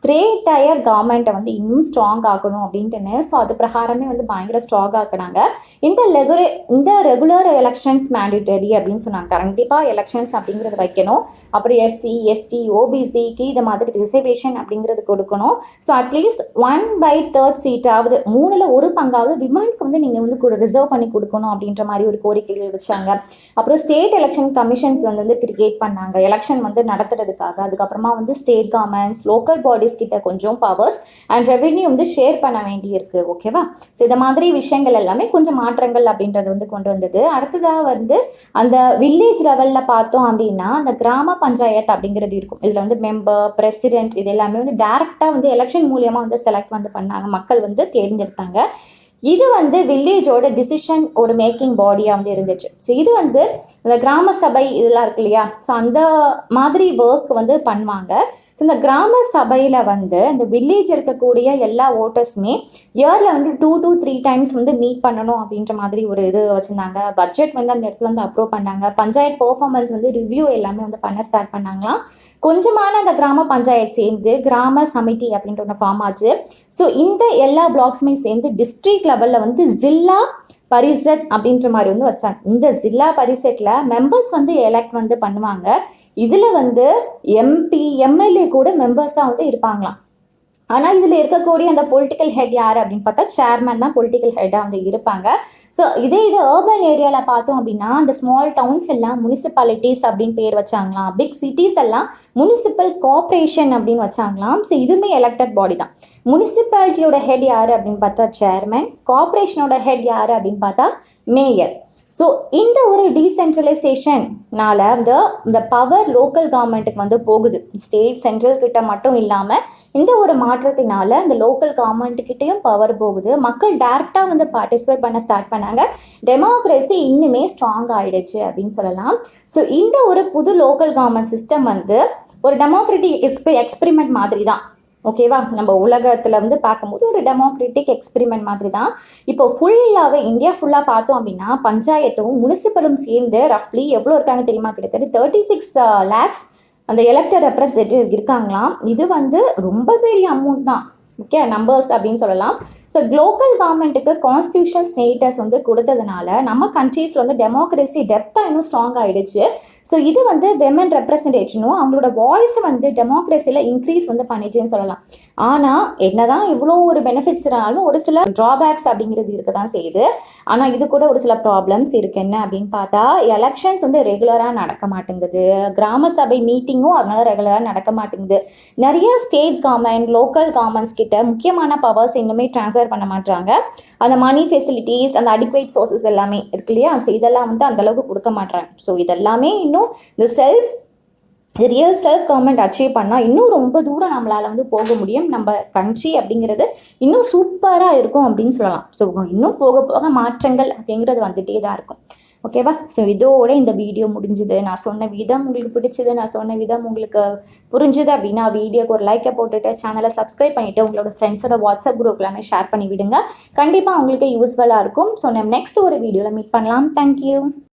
3-tier கவர்மெண்ட்டை வந்து இன்னும் ஸ்ட்ராங் ஆகணும் அப்படின்ட்டுன்னு. ஸோ அது பிரகாரமே வந்து பயங்கர ஸ்ட்ராங் ஆக்கினாங்க. இந்த ரெகுலர் எலெக்ஷன்ஸ் மேண்டிட்டரி அப்படின்னு சொன்னாங்க. கண்டிப்பாக எலெக்ஷன்ஸ் அப்படிங்கிறது வைக்கணும். அப்புறம் எஸ்சி, எஸ்டி, ஓபிசிக்கு இது மாதிரி ரிசர்வேஷன் அப்படிங்கிறது கொடுக்கணும். ஸோ அட்லீஸ்ட் 1/3 சீட்டாவது, 1/3 விமனுக்கு வந்து நீங்கள் வந்து ரிசர்வ் பண்ணி கொடுக்கணும் அப்படின்ற மாதிரி ஒரு கோரிக்கைகள் வச்சாங்க. அப்புறம் ஸ்டேட் எலெக்ஷன் கமிஷன்ஸ் வந்து கிரியேட் பண்ணாங்க எலெக்ஷன் வந்து நடத்துறதுக்காக. அதுக்கப்புறமா வந்து ஸ்டேட் கவர்மெண்ட்ஸ், லோக்கல் பாடிஸ் கிட்ட கொஞ்சம் பவர்ஸ் அண்ட் ரெவென்யூ வந்து ஷேர் பண்ண வேண்டி இருக்கு. ஓகேவா? ஸோ இந்த மாதிரி விஷயங்கள் எல்லாமே கொஞ்சம் மாற்றங்கள் அப்படின்றது வந்து கொண்டு வந்தது. அடுத்ததாக வந்து அந்த வில்லேஜ் லெவலில் பார்த்தோம் அப்படின்னா அந்த கிராம பஞ்சாயத்து அப்படிங்கிறது இருக்கும். இதில் வந்து மெம்பர், பிரசிடென்ட் இது எல்லாமே வந்து டைரெக்டாக வந்து எலெக்ஷன் மூலியமாக வந்து செலக்ட் வந்து பண்ணாங்க. மக்கள் வந்து தேர்ந்தெடுத்தாங்க. இது வந்து வில்லேஜோட டிசிஷன் ஒரு மேக்கிங் பாடியாக வந்து இருந்துச்சு. ஸோ இது வந்து இந்த கிராம சபை இதெல்லாம் இருக்கு இல்லையா? ஸோ அந்த மாதிரி ஒர்க் வந்து பண்ணுவாங்க. ஸோ இந்த கிராம சபையில் வந்து இந்த வில்லேஜ் இருக்கக்கூடிய எல்லா ஓட்டர்ஸுமே இயரில் வந்து 2 to 3 times வந்து மீட் பண்ணணும் அப்படின்ற மாதிரி ஒரு இது வச்சுருந்தாங்க. பட்ஜெட் வந்து அந்த இடத்துல வந்து அப்ரூவ் பண்ணாங்க. பஞ்சாயத்து பெர்ஃபார்மன்ஸ் வந்து ரிவ்யூ எல்லாமே வந்து பண்ண ஸ்டார்ட் பண்ணாங்களாம். கொஞ்சமான அந்த கிராம பஞ்சாயத்து சேர்ந்து கிராம சமிட்டி அப்படின்ற ஒன்று ஃபார்ம் ஆச்சு. ஸோ இந்த எல்லா பிளாக்ஸுமே சேர்ந்து டிஸ்ட்ரிக்ட் லெவலில் வந்து ஜில்லா பரிஷத் அப்படின்ற மாதிரி வந்து வச்சாங்க. இந்த ஜில்லா பரிஷத்தில் மெம்பர்ஸ் வந்து எலெக்ட் வந்து பண்ணுவாங்க. இதில் வந்து எம்பி, எம்எல்ஏ கூட மெம்பர்ஸாக வந்து இருப்பாங்களாம். ஆனால் இதில் இருக்கக்கூடிய அந்த பொலிட்டிக்கல் ஹெட் யார் அப்படின்னு பார்த்தா சேர்மன் தான் பொலிட்டிக்கல் ஹெட்டாக வந்து இருப்பாங்க. ஸோ இது அர்பன் ஏரியாவில் பார்த்தோம் அப்படின்னா அந்த ஸ்மால் டவுன்ஸ் எல்லாம் முனிசிபாலிட்டிஸ் அப்படின்னு பேர் வச்சாங்களாம். பிக் சிட்டிஸ் எல்லாம் முனிசிபல் கார்பரேஷன் அப்படின்னு வச்சாங்களாம். ஸோ இதுவுமே எலெக்டட் பாடி தான். முனிசிபாலிட்டியோட ஹெட் யார் அப்படின்னு பார்த்தா சேர்மன், கார்பரேஷனோட ஹெட் யார் அப்படின்னு பார்த்தா மேயர். ஸோ இந்த ஒரு டீசென்ட்ரலைசேஷன்னால இந்த பவர் லோக்கல் கவர்மெண்ட்டுக்கு வந்து போகுது. ஸ்டேட் சென்ட்ரல் கிட்ட மட்டும் இல்லாமல் இந்த ஒரு மாற்றத்தினால இந்த லோக்கல் கவர்மெண்ட்டுக்கிட்டையும் பவர் போகுது. மக்கள் டைரெக்டாக வந்து பார்ட்டிசிபேட் பண்ண ஸ்டார்ட் பண்ணாங்க. டெமோக்ரஸி இன்னுமே ஸ்ட்ராங் ஆகிடுச்சு அப்படின்னு சொல்லலாம். ஸோ இந்த ஒரு புது லோக்கல் கவர்மெண்ட் சிஸ்டம் வந்து ஒரு டெமோக்ராட்டிக் எக்ஸ்பெரிமெண்ட் மாதிரி தான். ஓகேவா? நம்ம உலகத்தில் வந்து பார்க்கும்போது ஒரு டெமோக்ராட்டிக் எக்ஸ்பெரிமெண்ட் மாதிரி தான். இப்போ ஃபுல்லாகவே இந்தியா ஃபுல்லாக பார்த்தோம் அப்படின்னா பஞ்சாயத்தும் முனிசிபலும் சேர்ந்து ரஃப்லி எவ்வளோ இருக்காங்க தெரியுமா? கிட்டத்தட்ட 36 lakhs அந்த எலெக்டட் ரெப்ரஸன்டேட்டிவ் இருக்காங்களாம். இது வந்து ரொம்ப பெரிய அமௌண்ட் தான். ஓகே, நம்பர்ஸ் அப்படின்னு சொல்லலாம். ஸோ லோக்கல் கவர்மெண்ட்டுக்கு கான்ஸ்டியூஷன் ஸ்டேட்டஸ் வந்து கொடுத்ததுனால நம்ம கண்ட்ரீஸில் வந்து டெமோக்ரஸி டெப்த்தாக இன்னும் ஸ்ட்ராங் ஆகிடுச்சு. ஸோ இது வந்து விமன் ரெப்ரஸன்டேஷனும் அவங்களோட வாய்ஸை வந்து டெமோக்ரஸியில் இன்க்ரீஸ் வந்து பண்ணிச்சுன்னு சொல்லலாம். ஆனால் என்னதான் இவ்வளோ ஒரு பெனிஃபிட்ஸ் இருந்தாலும் ஒரு சில ட்ராபேக்ஸ் அப்படிங்கிறது இருக்க தான் செய்யுது. ஆனால் இது கூட ஒரு சில ப்ராப்ளம்ஸ் இருக்கு. என்ன அப்படின்னு பார்த்தா எலெக்ஷன்ஸ் வந்து ரெகுலராக நடக்க மாட்டேங்குது. கிராம சபை மீட்டிங்கும் அதனால ரெகுலராக நடக்க மாட்டேங்குது. நிறைய ஸ்டேட்ஸ் கவர்மெண்ட், லோக்கல் கவர்மெண்ட்ஸ் கிட்ட முக்கியமான பவர்ஸ் இன்னுமே ட்ரான்ஸ்ஃபர் பண்ண மாட்டாங்க. அந்த மணி ஃபெசிலிட்டிஸ், அந்த அடிக்வேட் சோர்சஸ் எல்லாமே இருக்கு இல்லையா? ஸோ இதெல்லாம் வந்து அந்த அளவுக்கு கொடுக்க மாட்டாங்க. ஸோ இதெல்லாமே இன்னும் இந்த ரியல் செல்ஃப் கவர்மெண்ட் அச்சீவ் பண்ணால் இன்னும் ரொம்ப தூரம் நம்மளால் வந்து போக முடியும். நம்ம கண்ட்ரி அப்படிங்கிறது இன்னும் சூப்பராக இருக்கும் அப்படின்னு சொல்லலாம். ஸோ இன்னும் போக போக மாற்றங்கள் அப்படிங்கிறது வந்துகிட்டே தான் இருக்கும். ஓகேவா? ஸோ இதோட இந்த வீடியோ முடிஞ்சுது. நான் சொன்ன விதம் உங்களுக்கு பிடிச்சது, நான் சொன்ன விதம் உங்களுக்கு புரிஞ்சுது அப்படின்னா வீடியோக்கு ஒரு லைக்கை போட்டுட்டு சேனலை சப்ஸ்கிரைப் பண்ணிவிட்டு உங்களோட ஃப்ரெண்ட்ஸோட வாட்ஸ்அப் குரூப் எல்லாமே ஷேர் பண்ணி விடுங்க. கண்டிப்பாக உங்களுக்கு யூஸ்ஃபுல்லாக இருக்கும். ஸோ நம்ம நெக்ஸ்ட் ஒரு வீடியோவில் மீட் பண்ணலாம். தேங்க்யூ.